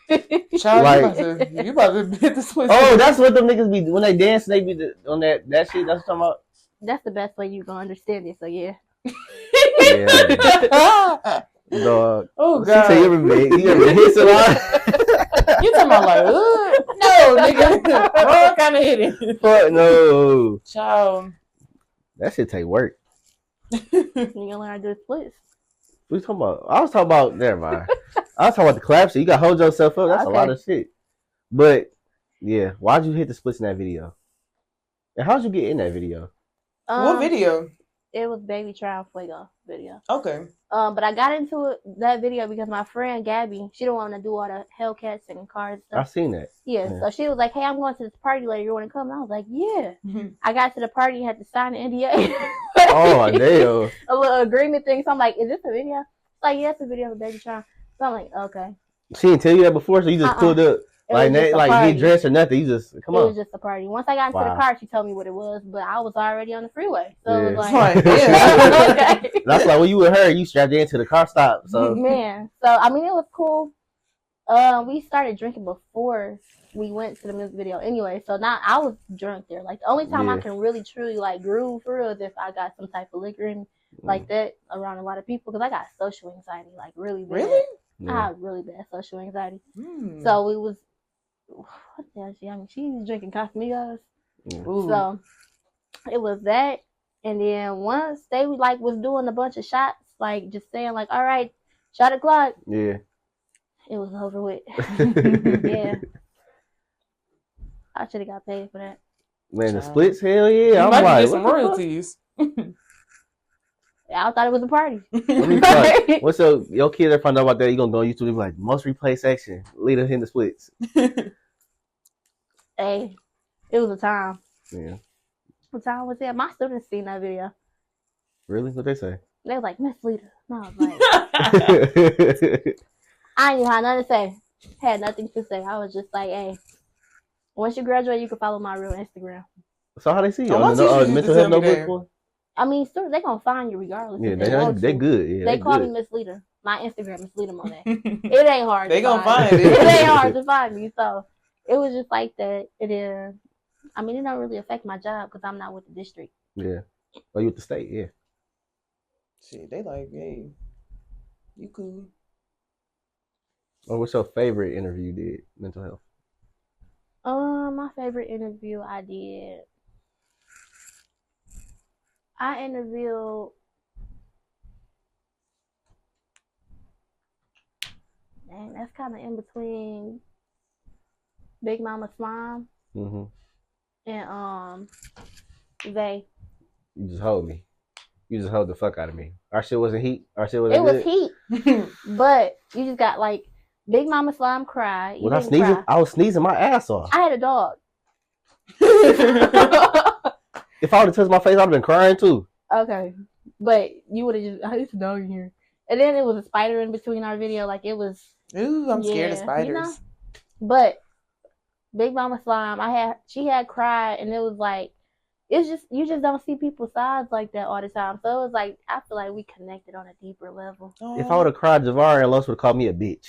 it.
Child,
Like-
you about to hit the switch.
Oh, that's what them niggas be, when they dance, they be on that shit, that's what I'm talking about?
That's the best way you gonna understand it. So yeah.
Yeah. Dog.
Oh,
She say you ever hit somebody?
You talking about like, no, nigga. Wrong kind of hitting.
Fuck no.
Child.
That shit take work.
You gonna learn how to do the splits.
What you talking about? I was talking about, never mind. I was talking about the clap shit. You gotta hold yourself up. That's a lot of shit. But, yeah, why'd you hit the splits in that video? And how'd you get in that video?
What video?
It was Baby Trial Fuego video.
Okay.
But I got into that video because my friend Gabby, she don't want to do all the Hellcats and cars and
I
stuff.
seen that.
Yeah, so she was like, "Hey, I'm going to this party later. You want to come?" And I was like, "Yeah."
Mm-hmm.
I got to the party and had to sign an NDA.
Oh, damn.
A little agreement thing. So I'm like, "Is this a video?" It's like, "Yeah, it's a video of a Baby Trial." So I'm like, "Okay."
She didn't tell you that before, so you just pulled up. Like, get dressed or nothing. You just, come on.
It was just a party. Once I got into the car, she told me what it was, but I was already on the freeway. So it was like,
okay. That's like when you with her, you strapped into the car stop. So
man. So, I mean, it was cool. We started drinking before we went to the music video anyway. So now I was drunk there. Like, the only time I can really, truly, like, groove for real is if I got some type of liquor in like that around a lot of people. Because I got social anxiety, like, really bad.
Really?
I had really bad social anxiety.
Mm.
So it was, what the hell? I mean, she was drinking Casamigos. So it was that. And then once they like was doing a bunch of shots, like just saying like, all right, shot o'clock.
Yeah.
It was over with. Yeah. I should have got paid for that.
Man, the splits, hell yeah.
You
I'm
might
like,
get some royalties.
I thought it was a party.
What's your kid ever find out about that? You gonna go on YouTube and be like, most replay section, Litta in the splits.
Hey, it was a time.
Yeah.
What time was that? My students seen that video.
Really? What they say?
They was like, Miss Litta. No, I was like, I ain't had nothing to say. Had nothing to say. I was just like, hey, once you graduate, you can follow my real Instagram.
So how they see you?
Oh,
On the mental health notebook one?
I mean, still, they gonna find you regardless.
Yeah,
they
good. Yeah,
they call
good.
me Miss Litta. My Instagram is Litta Monea. It ain't hard.
They gonna
find
find it.
It ain't hard to find me. So it was just like that. It is. I mean, it don't really affect my job because I'm not with the district.
Yeah. Oh, you with the state? Yeah.
Shit, they like, hey, you cool.
Or what's your favorite interview you did? Mental health.
My favorite interview I did. I interviewed. Dang, that's kind of in between Big Mama Slime and they.
You just hold me. You just hold the fuck out of me. Our shit wasn't heat. Our shit wasn't
It was heat, but you just got like Big Mama Slime cried.
Was I sneezing? I was sneezing my ass off.
I had a dog.
If I would have touched my face, I'd have been crying too.
Okay, but you would have just. I used a dog in here, and then it was a spider in between our video. Like it was.
Ooh, I'm scared of spiders.
You know? But Big Mama Slime, she had cried, and it was like, it's just you just don't see people's sides like that all the time. So it was like I feel like we connected on a deeper level.
If I would have cried, Javar and Los would have called me a bitch.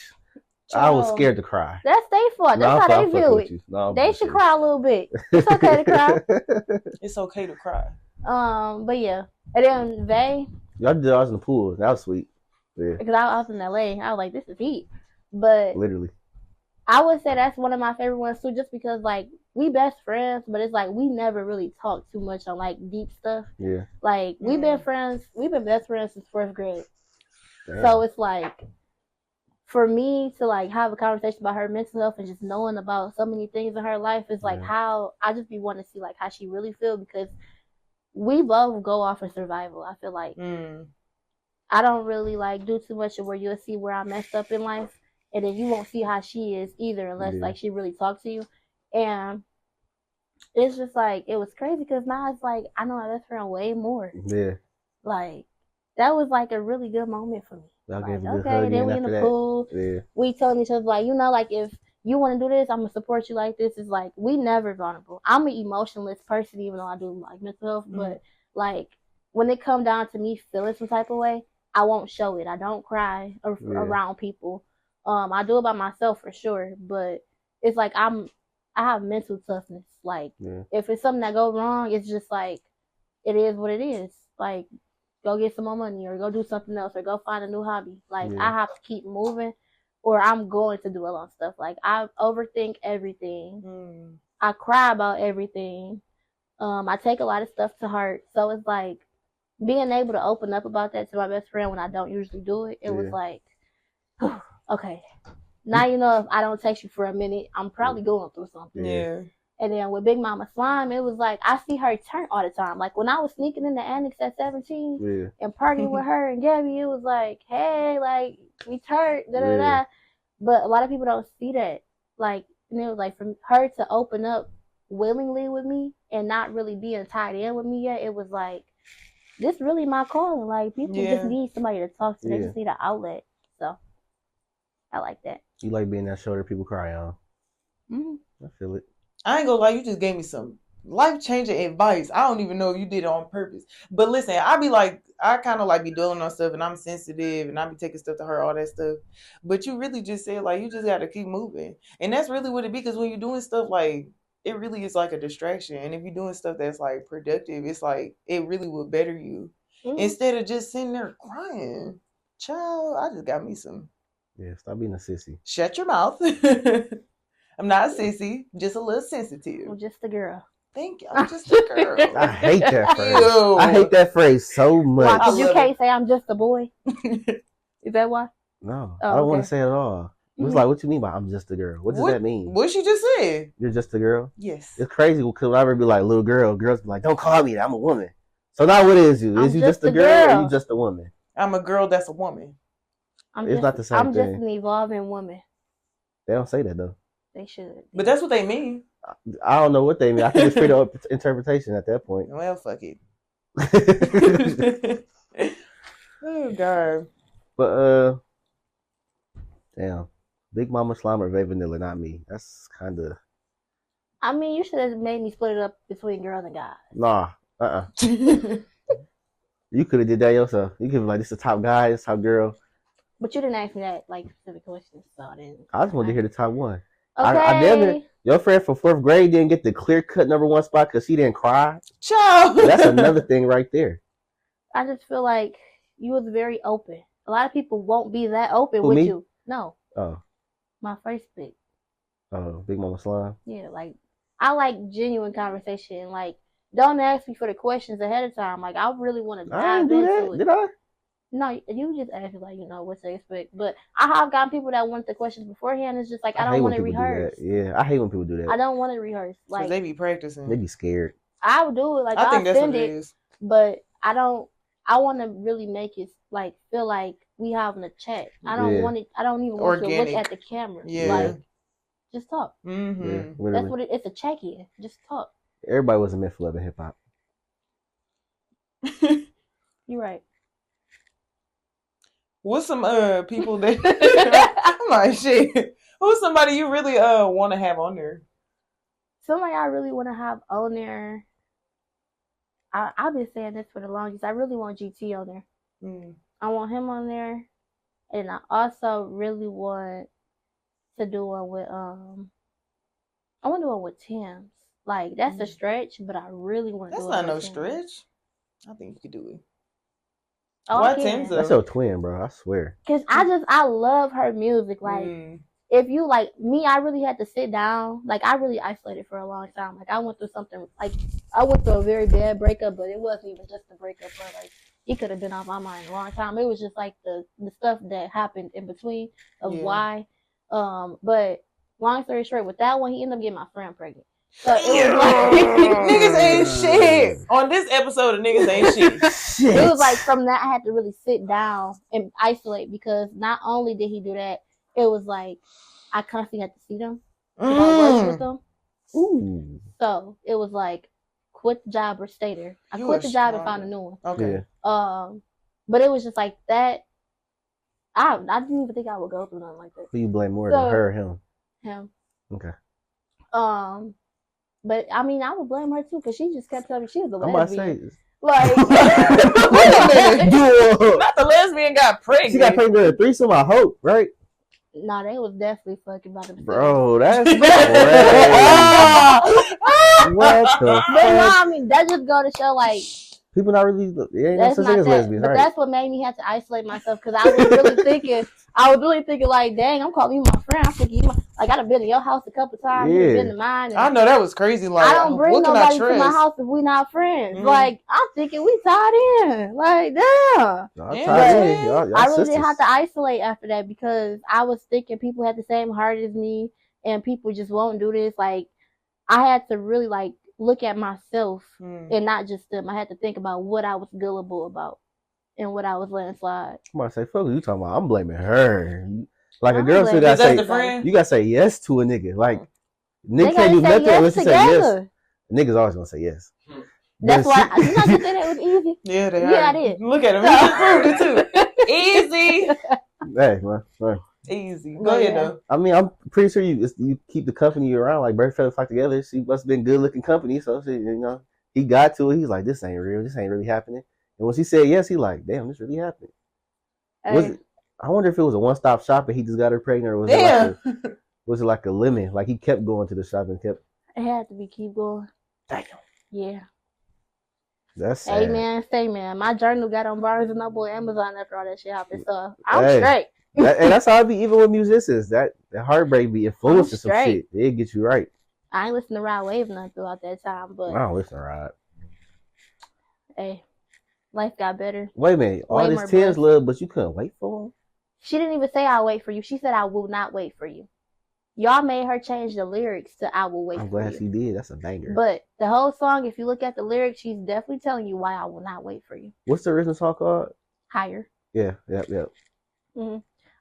I was
Child.
scared to cry.
That's their fault.
No,
That's how
I'm
they
fucking
view
with
it.
you. No, I'm
They should
bullshitting.
cry a little bit. It's okay to cry.
It's okay to cry.
But yeah. And then they,
Y'all did. I was in the pool. That was sweet. Yeah,
because I was in LA, I was like, this is heat. But
literally.
I would say that's one of my favorite ones too, just because like we best friends, but it's like we never really talk too much on like deep stuff.
Yeah.
Like we've been best friends since 4th grade.
Damn.
So it's like for me to like have a conversation about her mental health and just knowing about so many things in her life is like how I just be wanting to see like how she really feel, because we both go off of survival. I feel like I don't really like do too much of where you'll see where I messed up in life, and then you won't see how she is either unless like she really talks to you. And it's just like it was crazy because now it's like I know my best friend way more.
Yeah.
Like that was like a really good moment for me.
Y'all
Like,
gave a good
okay,
hug
then we in
after
the
that.
pool.
Yeah.
We telling each other like, you know, like if you want to do this, I'm gonna support you like this. It's like we never vulnerable. I'm an emotionless person, even though I do like mental health, but like when it come down to me feeling some type of way, I won't show it. I don't cry around people. I do it by myself for sure, but it's like I have mental toughness. Like if it's something that goes wrong, it's just like it is what it is. Like go get some more money or go do something else or go find a new hobby. Like I have to keep moving or I'm going to dwell on stuff. Like I overthink everything. I cry about everything. I take a lot of stuff to heart. So it's like being able to open up about that to my best friend when I don't usually do it, it was like, okay, now you know if I don't text you for a minute, I'm probably going through something.
Yeah.
And then with Big Mama Slime, it was like I see her turn all the time. Like when I was sneaking in the annex at 17 and partying with her and Gabby, it was like, hey, like we turned, da da da. But a lot of people don't see that. Like, and it was like for her to open up willingly with me and not really being tied in with me yet, it was like, this really my calling. Like people just need somebody to talk to. They just need an outlet. So I like that.
You like being that shoulder people cry on. I feel it.
I ain't gonna lie, you just gave me some life-changing advice. I don't even know if you did it on purpose. But listen, I be like, I kind of like be dwelling on stuff and I'm sensitive and I be taking stuff to her, all that stuff. But you really just said like, you just got to keep moving. And that's really what it be, because when you're doing stuff like, it really is like a distraction. And if you're doing stuff that's like productive, it's like, it really will better you. Instead of just sitting there crying. Child, I just got me some.
Yeah, stop being a sissy.
Shut your mouth. I'm not a sissy, just a little sensitive.
I'm just a girl.
Thank you. I'm just a girl.
I hate that phrase. I hate that phrase so much.
Why? Because you can't say I'm just a boy. Is that why?
No, I don't want to say it at all. It's like, what you mean by I'm just a girl? What does that mean?
What she just said?
You're just a girl?
Yes.
It's crazy because whenever I be like little girl, girls be like, don't call me that. I'm a woman. So now what is you? Is you just a girl or are you just a woman?
I'm a girl that's a woman.
It's not the same thing.
I'm just an evolving woman.
They don't say that though.
They should.
But that's what they mean.
I don't know what they mean. I think it's freedom of interpretation at that point.
Well, fuck it. Oh, God.
But, damn. Big Mama Slime or Vay Vanilla, not me. That's kind of...
I mean, you should have made me split it up between girls and guys.
Nah. You could have did that yourself. You could be like, this is the top guy, this is top girl.
But you didn't ask me that, like, specific questions, so I didn't.
I just wanted to hear the top one.
Okay.
Your friend from 4th grade didn't get the clear-cut #1 spot because she didn't cry.
Child.
That's another thing right there.
I just feel like you was very open. A lot of people won't be that open with you. No.
Oh.
My first pick.
Oh, Big Mama Slime?
Yeah, like, I like genuine conversation. Like, don't ask me for the questions ahead of time. Like, I really want to dive into it.
Did I?
No, you just asked me, like, you know, what to expect. But I have gotten people that want the questions beforehand. It's just like, I don't want to rehearse.
Yeah, I hate when people do that.
I don't want to rehearse. Like,
they be practicing.
They be scared.
I would do it. Like,
I think that's what
it
is.
But I don't. I want to really make it like feel like we having a chat. I don't want it. I don't even want you to look at the camera.
Yeah.
Like, just talk.
Mm-hmm.
Yeah,
that's what it's a check in. Just talk.
Everybody wasn't meant for love and hip hop.
You're right.
What's some people that I'm like, shit. Who's somebody you really want to have on there?
Somebody I really want to have on there. I've been saying this for the longest. I really want GT on there. I want him on there, and I also really want to do one with I want to do one with Tim's. Like that's a stretch, but I really want to
That's
do it.
not
with
no
Tim's.
stretch. I think you could do it.
Oh,
Why
I can.
Tim's
That's your twin, bro. I swear.
Cause I love her music. Like if you like me, I really had to sit down. Like I really isolated for a long time. Like I went through something. Like I went through a very bad breakup, but it wasn't even just the breakup. But like he could have been off my mind a long time. It was just like the stuff that happened in between of why. But long story short, with that one, he ended up getting my friend pregnant. So it was like
niggas ain't shit. On this episode of Niggas Ain't Shit.
It was like from that I had to really sit down and isolate because not only did he do that, it was like I constantly had to see them. I worked with them.
Ooh.
So it was like quit the job or stay there. I quit the job and found a new one.
Okay.
But it was just like that. I didn't even think I would go through nothing like that.
Who you blame more than her or him?
Him.
Okay.
But I mean, I would blame her too because she just kept telling me she was a lesbian.
I'm about to say,
like,
wait a minute. Not the lesbian got pregnant.
She got pregnant with a threesome, I hope, right?
No, they was definitely fucking by themselves.
Bro, that's crazy. What the fuck?
But no, I mean, that just go to show, like,
people not really, there ain't no
that's
such
not
thing as
that.
lesbians,
But
right?
that's what made me have to isolate myself because I was really thinking, like, dang, I'm calling you my friend. I'm thinking you like, I done been to your house a couple times.
Yeah.
You've been to mine.
I know that was crazy. Like,
I don't bring nobody to my house if we not friends. Like, I'm thinking we tied in. Like, damn.
No, y'all
I really
sisters.
didn't have to isolate after that because I was thinking people had the same heart as me and people just won't do this. Like, I had to really, like, look at myself and not just them. I had to think about what I was gullible about and what I was letting slide.
I'm about to say, fuck what you talking about? I'm blaming her. Like a girl still gotta say, you gotta say yes to a nigga. Like, nigga can't do nothing unless you say yes. Niggas always gonna say yes.
That's why, you not gonna say that was easy?
Yeah, they
are.
Yeah,
I did.
Look at him. He just proved it too. Easy.
Hey, man.
Easy. Go ahead, though.
I mean, I'm pretty sure you keep the company around. Like, bird feathers flock together. She must have been good looking company. So, she, you know, he got to it. He's like, this ain't real. This ain't really happening. And when she said yes, he like, damn, this really happened. I wonder if it was a one-stop shop and he just got her pregnant, or was it like a lemon? Like he kept going to the shop and kept.
It had to be keep going.
Damn.
Yeah.
That's sad.
Amen. Stay man. My journal got on Barnes and Noble and Amazon after all that shit happened. So I'm straight.
And that's how it be even with musicians. That heartbreak be influencing some shit. It get you right.
I ain't listen to Rod Wave none throughout that time, but
I don't listen to Rod.
Hey, life got better.
Wait a minute. All this Tim's love, but you couldn't wait for him?
She didn't even say I'll wait for you. She said I will not wait for you. Y'all made her change the lyrics to I will wait for you.
I'm glad she did. That's a banger.
But the whole song, if you look at the lyrics, she's definitely telling you why I will not wait for you.
What's the original song called?
Higher.
Yeah.
Mm-hmm.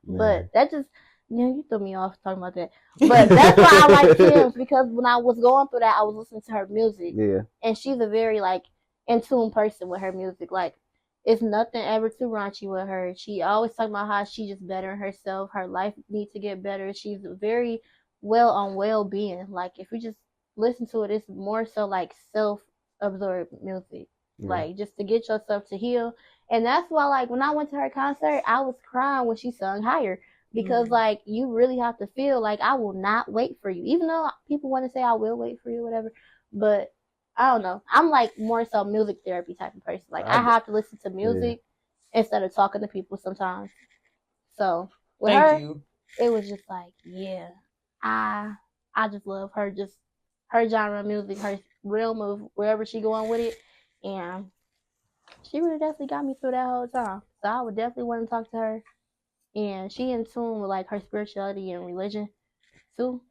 But that just, you threw me off talking about that. But that's why I like Tim's, because when I was going through that, I was listening to her music.
Yeah.
And she's a very, like, in tune person with her music. Like, it's nothing ever too raunchy with her. She always talking about how she just bettering herself. Her life needs to get better. She's very well on well-being. Like, if you just listen to it, it's more so like self-absorbed music. Yeah. Like, just to get yourself to heal. And that's why, like, when I went to her concert, I was crying when she sung Higher. Because, like, you really have to feel like I will not wait for you. Even though people want to say I will wait for you, whatever. But I don't know. I'm like more so music therapy type of person. Like I have to listen to music instead of talking to people sometimes. So with her, it was just like, yeah, I just love her, just her genre of music, her real move, wherever she going with it. And she really definitely got me through that whole time. So I would definitely want to talk to her. And she in tune with like her spirituality and religion too.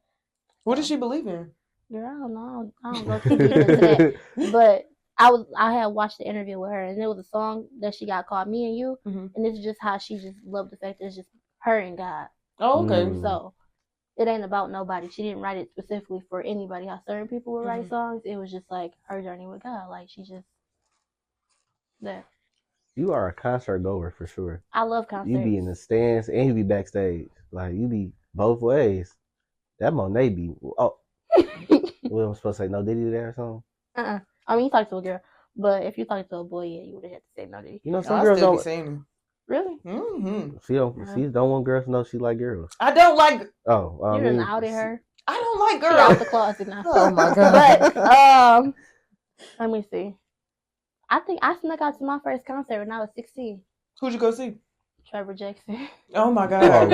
What does she believe in?
Girl, I don't know. I don't go too deep into that. But I had watched the interview with her, and there was a song that she got called "Me and You," and this is just how she just loved the fact that it's just her and God.
Oh, okay.
So it ain't about nobody. She didn't write it specifically for anybody. How certain people would write songs. It was just like her journey with God. Like she just that.
You are a concert goer for sure.
I love concerts.
You be in the stands and you be backstage. Like you be both ways. That Monea be we don't supposed to say no Diddy there or something?
I mean, you talk to a girl, but if you talk to a boy, yeah, you would have had to say no Diddy.
You know, some girls don't.
Really?
Mm-hmm.
She don't.
Yeah.
She don't want girls to know she like girls.
I don't like.
Oh, I
You done
mean,
outed her.
I don't like
She out
girls.
the closet now.
Oh my god.
But let me see. I think I snuck out to my first concert when I was 16.
Who'd you go see?
Trevor Jackson.
Oh my
Oh,
god.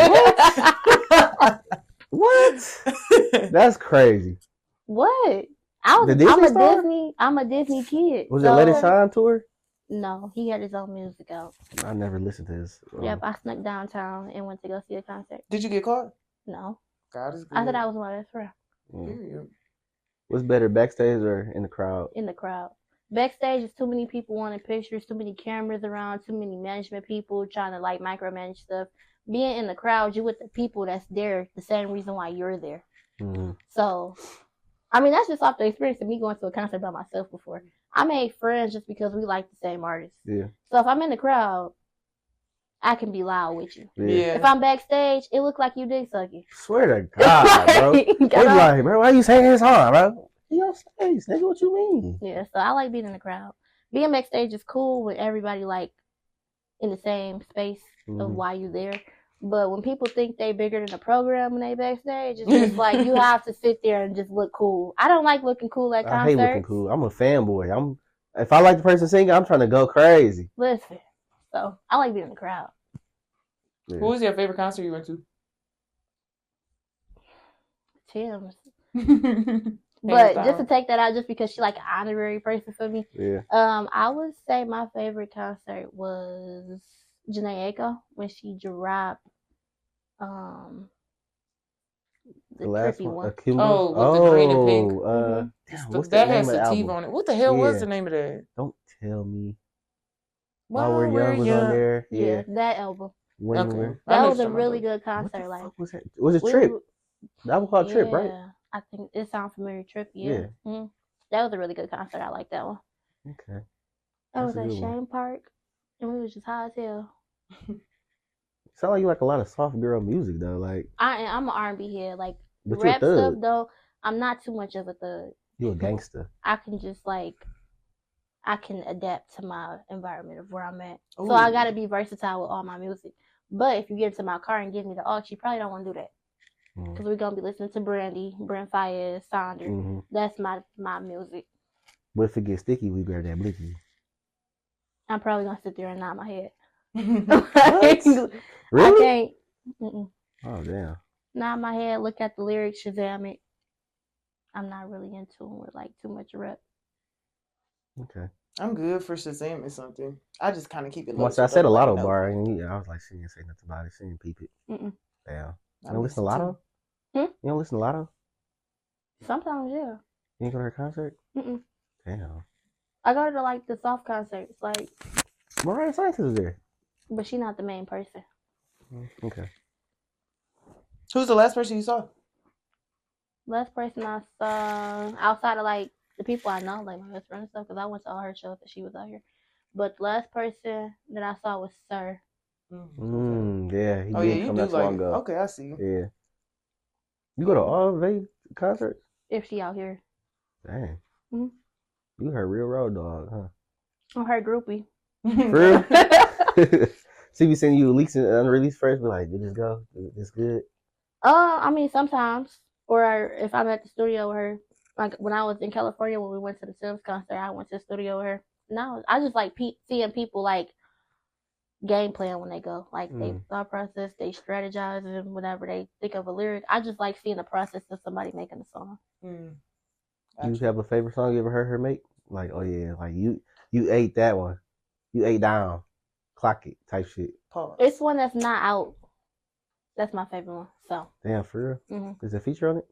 what? That's crazy.
What?
The Disney star?
I'm a Disney kid.
Was
so,
it Let It Shine tour?
No, he had his own music out.
I never listened to this.
Yep, I snuck downtown and went to go see a concert.
Did you get caught?
No.
God is good.
I thought I was my best friend.
Period.
What's better, backstage or in the crowd?
In the crowd. Backstage is too many people wanting pictures, too many cameras around, too many management people trying to like micromanage stuff. Being in the crowd, you with the people that's there, the same reason why you're there.
Mm-hmm.
So, I mean, that's just off the experience of me going to a concert by myself before. I made friends just because we like the same artists.
Yeah.
So if I'm in the crowd, I can be loud with you.
Yeah.
If I'm backstage, it look like you dick sucking.
Swear to God, bro. They be like, bro, why you saying this hard, bro? You on stage, nigga, what you mean?
Yeah, so I like being in the crowd. Being backstage is cool when everybody like in the same space of why you there. But when people think they bigger than the program when they backstage, it's just like you have to sit there and just look cool. I don't like looking cool at concerts.
I hate looking cool. I'm a fanboy. If I like the person singing, I'm trying to go crazy.
Listen, so I like being in the crowd.
Yeah.
Who was your favorite concert you went to?
Tim's. But just to take that out, just because she's like an honorary person for me.
Yeah.
I would say my favorite concert was Janae Aiko when she dropped the
last
trippy one.
Akimbo?
Oh, with the green and pink.
Damn, what's
that
the
has
name of the
Sativa
album?
on it. What the hell was
Yeah.
the name of that?
Don't tell me.
While
We're Young was on there.
Yeah, that album.
When
Okay.
we're-
That was a really good
What
concert.
the
Like,
fuck was that? Was it Trip? That was called Trip, right?
Yeah, I think it sounds familiar. Trip, yeah. That was a really good concert. I like that one.
Okay.
That was
That's a
at
good one.
Shane Park, and we was just high as hell.
Sound like you like a lot of soft girl music though, like.
I'm an R&B head. Like
But you a
rap stuff
thug.
though, I'm not too much of a thug.
You a gangster.
I can just like I can adapt to my environment of where I'm at.
Ooh.
So I gotta be versatile with all my music. But if you get into my car and give me the aux, you probably don't want to do that. Because we're gonna be listening to Brandy, Brent Fayez, Sonder. That's my music.
But if it gets sticky, we grab that blicky.
I'm probably gonna sit there and nod my head.
What? Really?
I can't.
Oh damn.
Nod my head, look at the lyrics, Shazam it. I'm not really in tune with like too much rap.
Okay.
I'm good for Shazam or something. I just kind of keep it low.
Once I said a Lotto bar, and I was like, she didn't say nothing about it. She didn't peep it. Damn. You don't listen to Lotto? You don't listen to Lotto?
Sometimes, yeah.
You ain't go to her concert?
Damn. I go to like the soft concerts, like.
Mariah Science is there.
But she's not the main person.
Okay.
Who's the last person you saw?
Last person I saw outside of like the people I know, like my best friend and stuff, because I went to all her shows that she was out here. But the last person that I saw was Sir.
Yeah, he
you
come
do
not
like
long ago.
Okay, I see.
Yeah. You go to all Vegas concerts?
If she out here.
Dang. You her real road dog, huh?
I'm her groupie.
For real? She be sending you leaks and unreleased first, be like, did this go? This good?
I mean, sometimes. Or if I'm at the studio with her. Like when I was in California when we went to the Sims concert, I went to the studio with her. No, I just like seeing people like game plan when they go. Like they thought process, they strategize, and whenever they think of a lyric, I just like seeing the process of somebody making a song.
You have a favorite song you ever heard her make? Like, oh yeah, like you ate that one. You ate down. Clock it type shit.
Pause.
It's one that's not out. That's my favorite one. So.
Damn, for real? Is there a feature on it?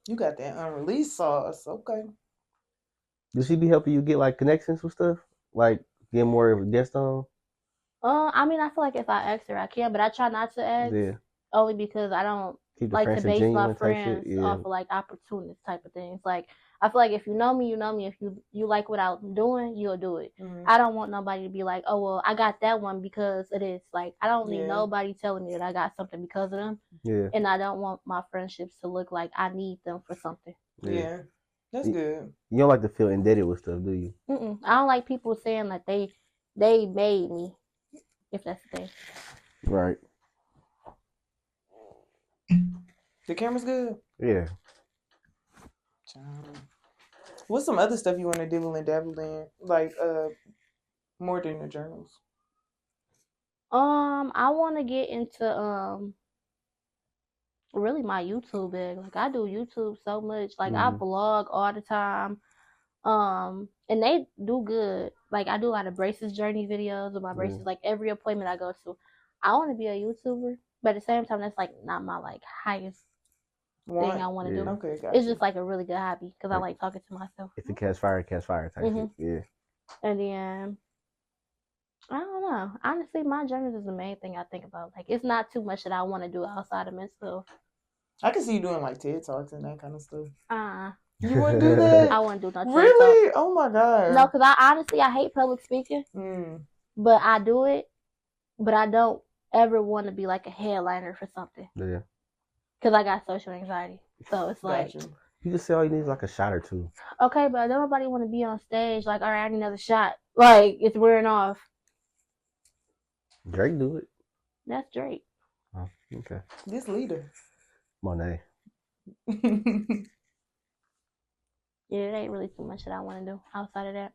You got that unreleased sauce. Okay.
Does she be helping you get like connections with stuff? Like get more of a guest on?
I mean, I feel like if I ask her, I can, but I try not to ask. Yeah. Only because I don't like to base my friends off of like opportunist type of things. Like I feel like if you know me, you know me. If you like what I'm doing, you'll do it. I don't want nobody to be like, oh well, I got that one because it is. Like I don't need nobody telling me that I got something because of them. Yeah. And I don't want my friendships to look like I need them for something.
Yeah. That's good.
You don't like to feel indebted with stuff, do you?
I don't like people saying that they they made me, if that's the thing.
Right.
The camera's good.
Yeah.
What's some other stuff you want to dibble and dabble in, like more than the journals?
I want to get into really my YouTube bag. Like I do YouTube so much. Like I vlog all the time. And they do good. Like I do a lot of braces journey videos with my braces. Like every appointment I go to, I want to be a YouTuber, but at the same time, that's like not my like highest thing I want to do.
Okay, gotcha.
It's just like a really good hobby because I like talking to myself.
If it catch fire type shit. Yeah.
And then I don't know. Honestly, my journals is the main thing I think about. Like it's not too much that I want to do outside of myself.
I can see you doing like TED Talks and that kind of stuff.
You
wouldn't do that?
I wouldn't do no TED
Really?
Talk.
Oh my god.
No, because I hate public speaking. But I do it. But I don't ever want to be like a headliner for something.
Yeah.
Because I got social anxiety. So it's like...
You just say all you need is like a shot or two.
Okay, but don't nobody want to be on stage like, all right, I need another shot. Like, it's wearing off.
Drake do it.
That's Drake.
Oh, okay.
This leader.
Monea.
Yeah, it ain't really too much that I want to do outside of that.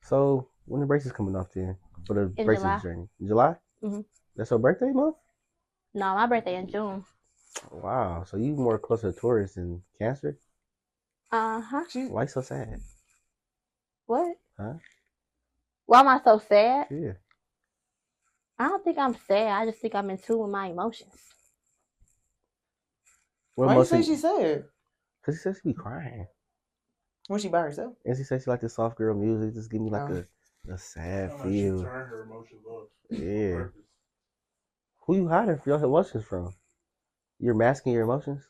So, when the braces coming off then? For the braces
July.
journey? July?
Mm-hmm.
That's your birthday month?
No, my birthday in June.
Wow. So you more closer to Taurus than Cancer?
Uh-huh.
Why so sad?
What?
Huh?
Why am I so sad?
Yeah.
I don't think I'm sad. I just think I'm in tune with my emotions.
Why you say she's sad?
Because she said she be crying.
When she by herself?
And she said she like the soft girl music. Just give me like a sad feel.
She turn her emotions off.
Yeah. Who you hiding your emotions from? You're masking your emotions?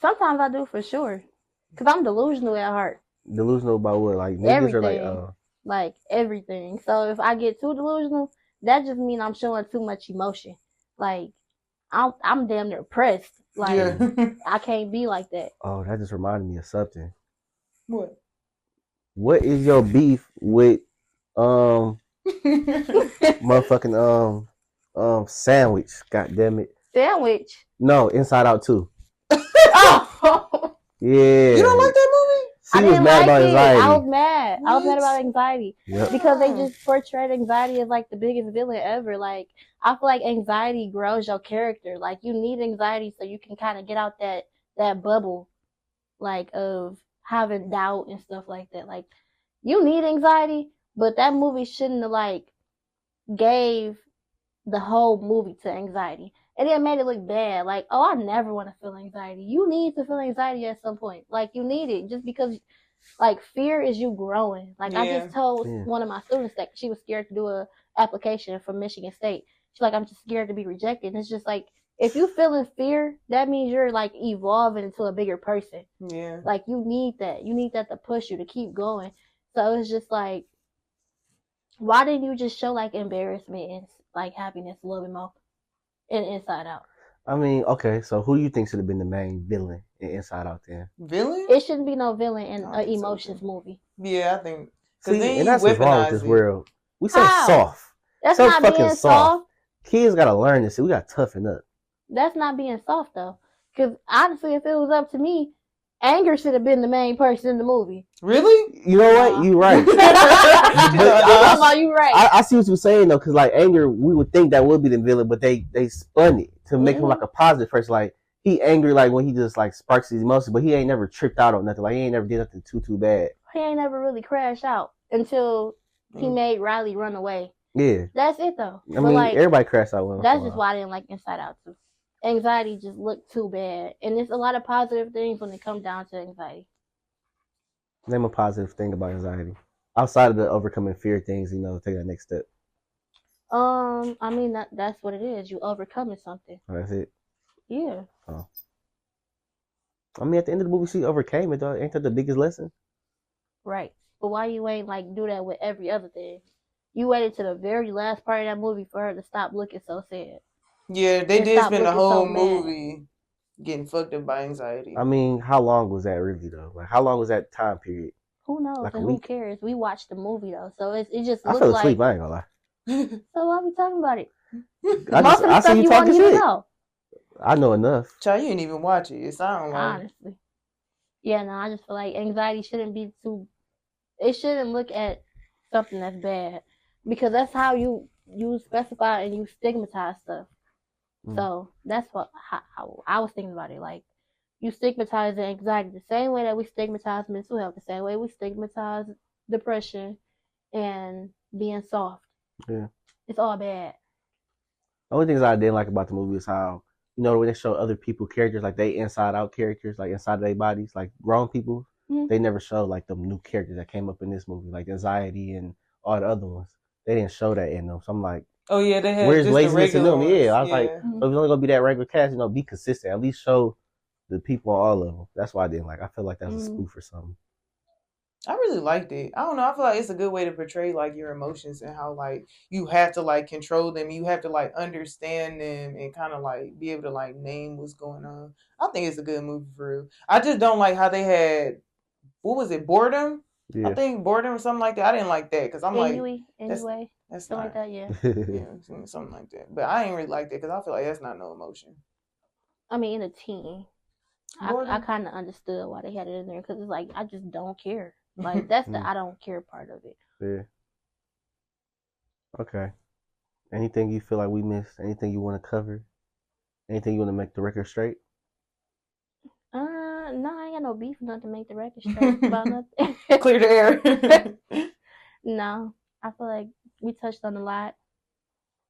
Sometimes I do for sure. Because I'm delusional at heart.
Delusional about what? Like niggas
everything.
Or
like everything. So if I get too delusional, that just means I'm showing too much emotion. Like I'm damn near pressed. Like I can't be like that.
Oh, that just reminded me of something.
What?
What is your beef with motherfucking Sandwich? God damn it.
Sandwich?
No, Inside Out 2.
Oh.
Yeah.
You don't like that movie?
She was mad about anxiety.
I was mad. What? I was mad about anxiety.
Yep.
Because they just portrayed anxiety as like the biggest villain ever. Like I feel like anxiety grows your character. Like you need anxiety so you can kind of get out that bubble, like of having doubt and stuff like that. Like you need anxiety, but that movie shouldn't have like gave the whole movie to anxiety. And it made it look bad. Like, oh, I never want to feel anxiety. You need to feel anxiety at some point. Like, you need it. Just because, like, fear is you growing. Like, I just told one of my students that she was scared to do a application for Michigan State. She's like, I'm just scared to be rejected. And it's just like, if you feel in fear, that means you're, like, evolving into a bigger person.
Yeah.
Like, you need that. You need that to push you, to keep going. So it's just like, why didn't you just show, like, embarrassment and, like, happiness a little bit more? In Inside Out.
I mean, okay, so who do you think should have been the main villain in Inside Out then?
Villain?
It shouldn't be no villain in an emotions movie.
Yeah, I think.
See, and that's what's wrong with this world. We so soft.
That's
so
not
fucking
being soft.
Kids gotta learn this. We gotta toughen up.
That's not being soft though. Because honestly, if it was up to me, Anger should have been the main person in the movie.
Really?
You know what? You right.
You right.
I see what you're saying though, because like Anger, we would think that would be the villain, but they spun it to make him like a positive person. Like he angry like when he just like sparks his emotions, but he ain't never tripped out on nothing. Like he ain't never did nothing too bad.
He ain't never really crashed out until he made Riley run away.
Yeah.
That's it though.
I mean, like, everybody crashed out.
That's just why I didn't like Inside Out too. Anxiety just looked too bad. And there's a lot of positive things when it comes down to anxiety.
Name a positive thing about anxiety. Outside of the overcoming fear things, you know, take that next step.
I mean, that's what it is. You overcoming something.
Oh, that's it?
Yeah.
Oh. I mean, at the end of the movie, she overcame it, though. Ain't that the biggest lesson?
Right. But why you ain't, like, do that with every other thing? You waited to the very last part of that movie for her to stop looking so sad.
Yeah, they did spend the whole movie getting fucked up by anxiety.
I mean, how long was that really, though? Like, how long was that time period?
Who knows?
Like
and who cares? We watched the movie, though. So it just
I
looked
fell asleep, I ain't gonna lie.
So why we talking about it?
I
Most of the
see
stuff
you
you won't
talking
even
shit.
know.
I know enough.
Child, you didn't even watch it. It sounds like.
Honestly. Yeah, no, I just feel like anxiety shouldn't be too. It shouldn't look at something that's bad because that's how you specify and you stigmatize stuff. So that's how I was thinking about it. Like you stigmatize anxiety the same way that we stigmatize mental health, the same way we stigmatize depression and being soft.
Yeah.
It's all bad.
The only things I didn't like about the movie is how, when they show other people characters, like they inside out characters, like inside of their bodies, like grown people, they never show like the new characters that came up in this movie, like anxiety and all the other ones. They didn't show that in them. So I'm like,
oh yeah, they had
where's
just the
laziness in
regular
them?
ones.
Yeah, I was like, so if it's only gonna be that regular cast, be consistent. At least show the people on all of them. That's why I didn't like. I feel like that was a spoof or something.
I really liked it. I don't know. I feel like it's a good way to portray like your emotions and how like you have to like control them. You have to like understand them and kind of like be able to like name what's going on. I think it's a good movie for real. I just don't like how they had, what was it, boredom?
Yeah.
I think boredom or something like that. I didn't like that because I'm like,
anyway,
that's
something
not,
like that. Yeah.
yeah, something like that. But I ain't really like that because I feel like that's not no emotion.
I mean, in a teen, I kind of understood why they had it in there because it's like I just don't care. Like that's the I don't care part of it.
Yeah. Okay. Anything you feel like we missed? Anything you want to cover? Anything you want to make the record straight?
No, I ain't got no beef enough to make the record straight about nothing.
Clear the air.
No, I feel like we touched on a lot.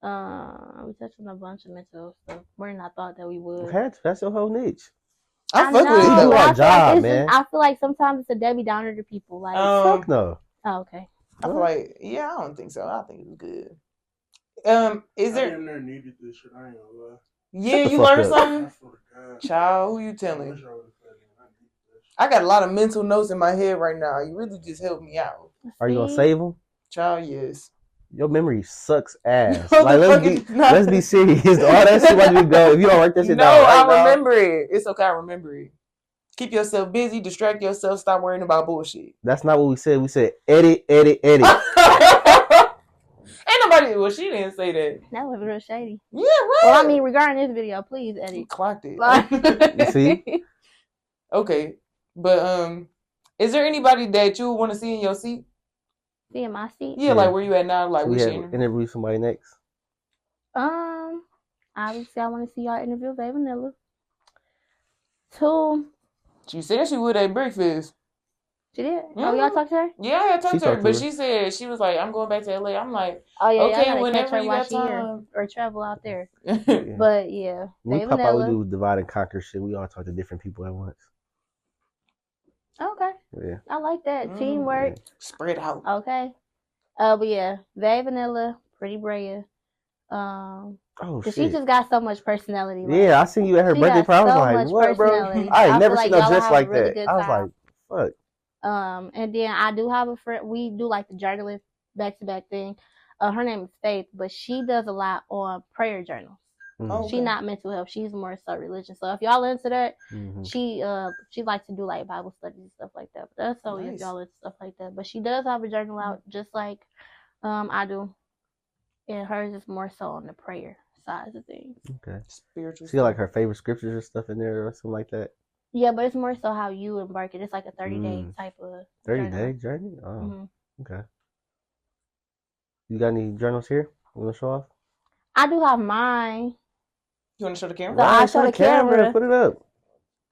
We touched on a bunch of mental stuff more than I thought that we would.
That's your whole niche.
I fuck with it
though.
though.
We do our job, man.
I feel like sometimes it's a Debbie Downer to people. Like,
fuck no.
Oh, okay.
I feel like, yeah, I don't think so. I think it was good. Is there?
I never needed this shit. I ain't gonna lie.
Yeah, you learned something.
God.
Child, who you telling? I got a lot of mental notes in my head right now. You really just helped me out.
Are you gonna save them?
Child, yes.
Your memory sucks ass. Like let's be serious. All that shit let me go. If you don't write that shit down right
I remember it. It's okay. I remember it. Keep yourself busy. Distract yourself. Stop worrying about bullshit.
That's not what we said. We said edit. Ain't
nobody. Well, she didn't say that.
That was real shady.
Yeah, right.
Well, I mean, regarding this video, please edit.
You clocked it.
Like,
you see?
Okay, but is there anybody that you want to see in your seat?
See in my seat?
Yeah, like where you at now? Like
so we should interview somebody next.
Obviously, I want to see y'all interview Baby Vanilla. 2.
She said she would at breakfast.
She did? Mm-hmm. Oh, y'all talked to her?
Yeah, I talked to her. But she said, she was like, I'm going back to LA. I'm like,
oh, yeah,
okay,
whenever you got time. Or travel out there.
Yeah.
But, yeah.
When we pop out, we do divide and conquer shit. We all talk to different people at once.
Okay.
Yeah.
I like that. Teamwork.
Yeah. Spread out.
Okay. But, yeah. Baby Vanilla, Pretty Brea.
Shit.
She just got so much personality.
Like, yeah, I seen you at her birthday party. I was like, what, bro? I ain't never seen her dressed like that. I was like, fuck.
And then I do have a friend. We do like the journaling back-to-back thing. Her name is Faith, but she does a lot on prayer journals.
Mm-hmm.
She's not mental health. She's more so religion. So if y'all into that, she likes to do like Bible studies and stuff like that. But that's only if y'all into stuff like that. But she does have a journal out just like I do. And hers is more so on the prayer side of things.
Okay.
Spiritual.
See, like her favorite scriptures or stuff in there or something like that?
Yeah, but it's more so how you embark it. It's like a 30-day type of
30-day journey? Oh, okay. You got any journals here you want to show off?
I do have mine.
You want to show the camera?
So I'll show the camera.
Put it up.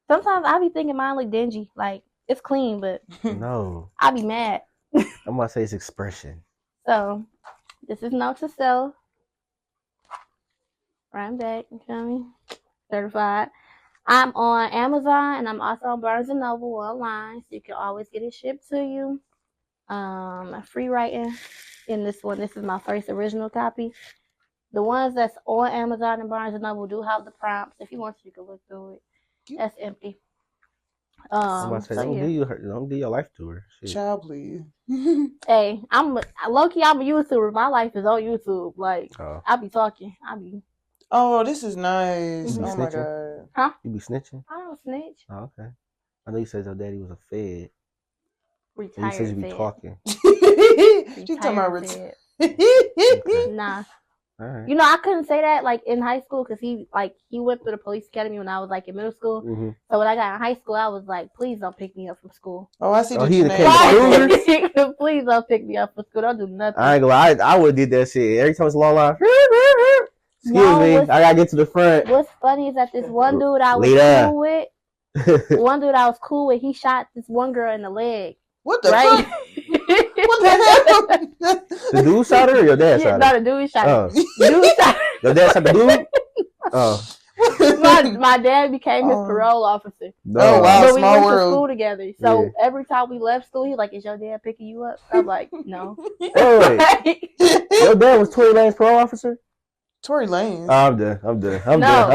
Sometimes I be thinking mine look dingy. Like, it's clean, but
no.
I be mad.
I'm going to say it's expression.
So, this is Note to Self. Right back, you feel me? Certified. I'm on Amazon and I'm also on Barnes & Noble online, so you can always get it shipped to you. Free writing in this one. This is my first original copy. The ones that's on Amazon and Barnes & Noble do have the prompts. If you want to, you can look through it. That's empty.
I'm about to say, don't do your life tour. Shit.
Child, please.
Hey, I'm low-key, I'm a YouTuber. My life is on YouTube. Like, I be talking.
Oh, this is nice.
Oh
my God.
Huh?
You be snitching?
I don't snitch.
Oh, okay. I know you said your daddy was a fed.
Retired
You said you be
fed.
talking.
be
She talking about
tired as hell.
Okay.
Nah.
All right.
You know, I couldn't say that like in high school because he went through the police academy when I was like in middle school.
Mm-hmm.
So when I got in high school, I was like, please don't pick me up from school.
Oh, I see
Oh,
the
he became a
shenanigans.
cougar?
Please don't pick me up from school. Don't do nothing.
I ain't gonna lie. I would did that shit every time it's a long line. Excuse
No,
me, I gotta get to the front.
What's funny is that this one dude I was
Litta.
cool with, he shot this one girl in the leg.
What the
Right?
fuck? What the hell?
The dude shot her or your dad shot her?
No, the dude shot her.
Oh.
Dude shot her.
Your dad shot the dude? Oh.
My dad became his parole officer.
No.
Oh, wow.
But we
Small
went to
world.
school together. So
Yeah.
every time we left school, he like, is your dad picking you up? I'm like, no.
Wait. Your dad was Tory Lane's parole officer?
Tory Lanez.
I'm done.
No.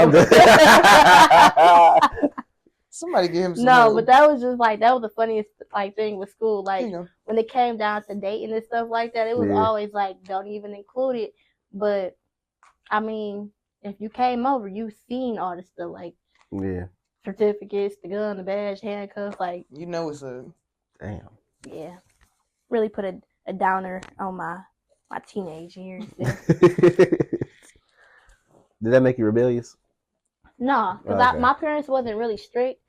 Somebody give him some
No,
help.
but that was the funniest like thing with school. Like
You know.
when it came down to dating and stuff like that, it was
Yeah.
always like, don't even include it. But I mean, if you came over, you seen all the stuff like
Yeah.
certificates, the gun, the badge, handcuffs, like
You know it's a...
Damn.
yeah. Really put a downer on my teenage years.
Did that make you rebellious?
No, because
Okay.
my parents wasn't really strict.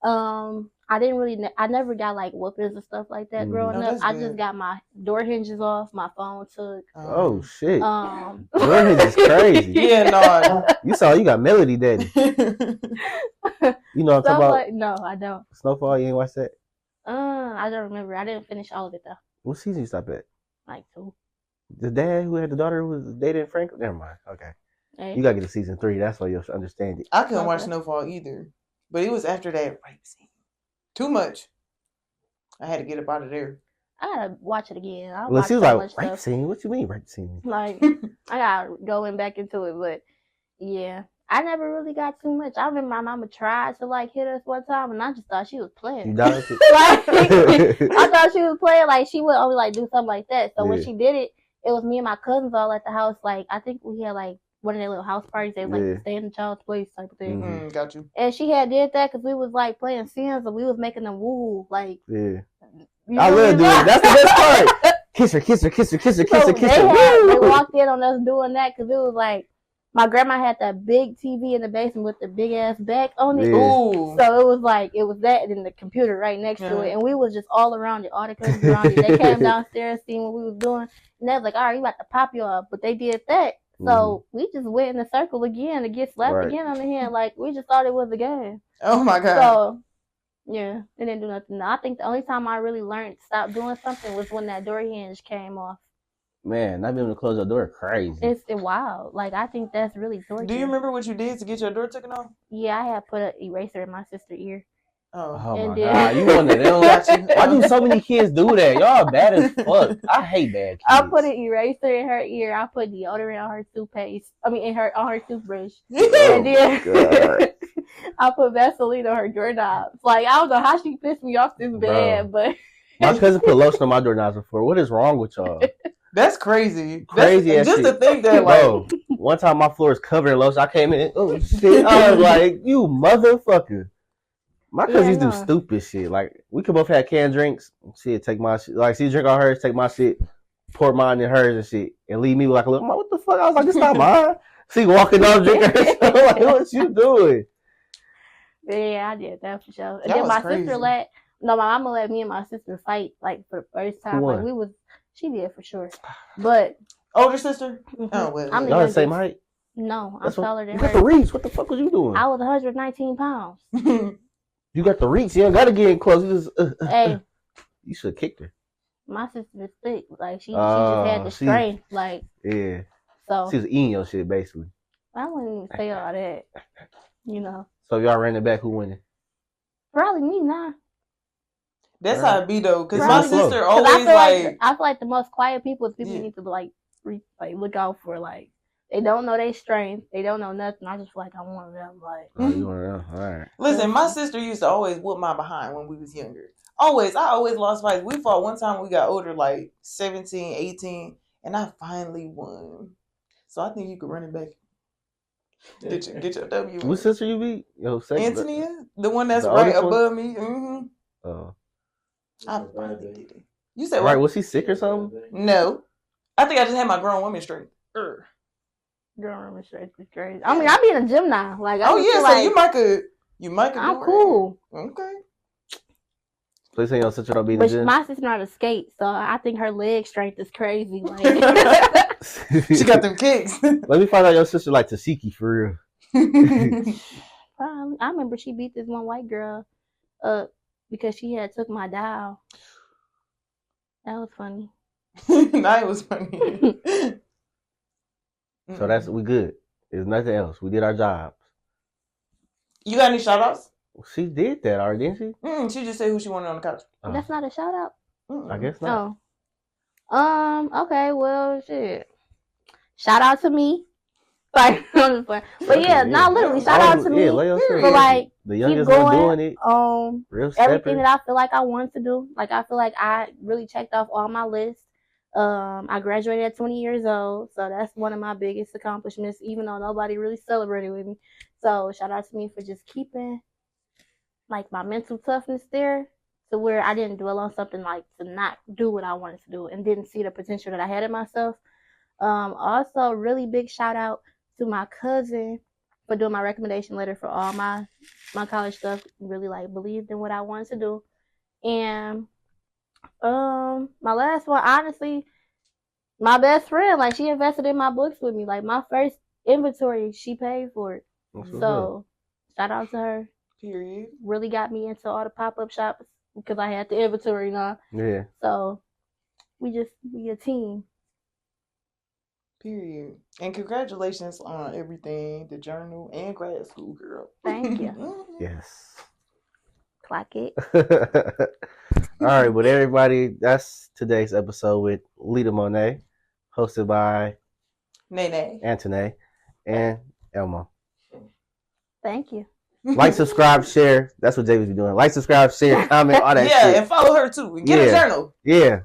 I never got like whoopings and stuff like that growing
Oh,
up.
that's
I
good.
just got my door hinges off, my phone took.
Oh shit.
Door
hinges is crazy.
Yeah, no.
You got Melody Daddy. You know what I'm talking about?
No, I don't.
Snowfall, you ain't watched that?
I don't remember. I didn't finish all of it though.
What season you stop at?
Like 2.
The dad who had the daughter who was dating Frank? Never mind. Okay.
Hey.
You gotta get to season 3. That's why you'll understand it.
I couldn't watch
Okay.
Snowfall either. But it was after that rape scene. Too much. I had to get up out of there.
I gotta watch it again. I
Well,
watch
she was
so
like,
much
rape
stuff.
scene? What you mean rape scene?
Like I gotta going back into it, but yeah, I never really got too much. I remember my mama tried to like hit us one time, and I just thought she was
You
playing.
died?
Like I thought she was playing. Like she would only like do something like that. So when
Yeah.
she did it, it was me and my cousins all at the house. Like I think we had like one of their little house parties. They was
Yeah.
like stay in the child's place type of thing.
Mhm.
Got you.
And she had did that because we was like playing Sims and we was making them woo like.
Yeah.
You
I
know
love
what
doing
I'm
it. That's the best part. Kiss her, kiss her, kiss her, kiss her, kiss
So
her, kiss her.
they
Woo!
walked in on us doing that because it was like my grandma had that big TV in the basement with the big ass back on it.
Yeah.
Ooh.
So it was that and then the computer right next to it, and we was just all around it, all the cousins around it. They came downstairs seeing what we was doing, and they was like, "All right, you about to pop you up," but they did that. So we just went in a circle again to get slapped
Right.
again on the hand. Like we just thought it was a game.
Oh my God.
So yeah, it didn't do nothing. I think the only time I really learned to stop doing something was when that door hinge came off.
Man, not being able to close the door crazy.
It's wild. Like I think that's really torture.
Do you remember what you did to get your door taken off?
Yeah, I had put an eraser in my sister's ear.
Oh.
Oh
And
my
then-
God, you one of them.
Got you.
Why do so many kids do that? Y'all bad as fuck. I hate bad kids.
I put an eraser in her ear. I put deodorant on her toothpaste. I mean, on her toothbrush.
Oh,
And then
God.
I put Vaseline on her doorknobs. Like I don't know how she pissed me off this bad, but
My cousin put lotion on my doorknobs before. What is wrong with y'all?
That's crazy.
Crazy
That's,
ass
just to
shit.
think that, like,
Bro, one time my floor is covered in lotion. I came in, oh shit. I was like, you motherfucker. My cousin
Yeah,
used to do
no.
stupid shit. Like, we could both have canned drinks. She'd take my shit. Like, she'd drink all hers, take my shit, pour mine in hers and shit, and leave me with like a little, what the fuck? I was like, this not mine. She walking off drinking her shit. I'm like, what you doing?
yeah, I did that for sure. And
That
then
was
my
crazy.
sister my mama let me and my sister fight like for the first time.
won?
Like she did for sure. But
older sister?
mhm,
Oh, well.
I'm the
Y'all the same
youngest.
height?
No, I'm
That's what-
taller than
You got the
her.
reach. What the fuck was you doing?
I was 119 pounds.
You got the reach. You don't gotta get in close. You just,
Hey,
you should have kicked her.
my sister is thick. Like she just had the
she-
strength. Like
Yeah.
so.
She was eating your shit, basically.
I wouldn't even say all that. You know,
So if y'all ran it back, who winning?
probably me now.
That's how it be, though. Because
Right.
my
Slow.
sister
'Cause
always,
I feel like the most quiet people is people
Yeah.
you need to like look out for. Like they don't know their strength. They don't know nothing. I just feel like I'm one of them. Like
Oh, you want to know? All right.
listen, my sister used to always whoop my behind when we was younger. I always lost fights. We fought one time when we got older, like 17, 18, and I finally won. So I think you could run it back. Get your W.
What sister you beat? Yo, second.
Antonia, the one that's
The
right
oldest one?
above me. Mm-hmm.
Oh.
I finally did it. You said
Right?
what?
Was she sick or something?
No. I think I just had my grown woman strength.
Girl, I'm straight is crazy. I mean, I be in the gym now. Like, I
Oh
just
yeah,
feel
so
like
you might could
I'm
do it.
cool.
Okay.
Please say your sister don't be in the
But
gym.
my sister know how to skate, so I think her leg strength is crazy. Like,
She got them kicks.
Let me find out your sister like Tasiki for real.
I remember she beat this one white girl up because she had took my dial. That was funny.
That was funny.
So we good. There's nothing else. We did our jobs.
You got any shout outs?
She did that already, didn't she?
She just said who she wanted on the couch.
Oh,
That's not a shout out.
I guess not.
Oh. Okay. Well, shit. Shout out to me. Like, I'm just playing. But yeah, not literally. Shout out to me.
Yeah, lay your
For
story.
like
The
keep
youngest one
going.
doing it. Real
Everything
stepper.
that I feel like I want to do. Like, I feel like I really checked off all my lists. I graduated at 20 years old, so that's one of my biggest accomplishments, even though nobody really celebrated with me. So shout out to me for just keeping like my mental toughness there to where I didn't dwell on something like to not do what I wanted to do and didn't see the potential that I had in myself. Also really big shout out to my cousin for doing my recommendation letter for all my college stuff. Really like believed in what I wanted to do. And my last one, honestly, my best friend, like she invested in my books with me. Like my first inventory, she paid for it. So shout out to her.
Period.
Really got me into all the pop-up shops because I had the inventory now.
Yeah.
So we a team.
Period. And congratulations on everything, the journal and grad school, girl.
Thank you.
Yes.
Clock it.
All right, but everybody, that's today's episode with Litta Monea, hosted by
Nene.
Antone and Elmo.
Thank you.
Like, subscribe, share. That's what David's be doing. Like, subscribe, share, comment, all that shit.
Yeah, and follow her too. And get a journal.
Yeah.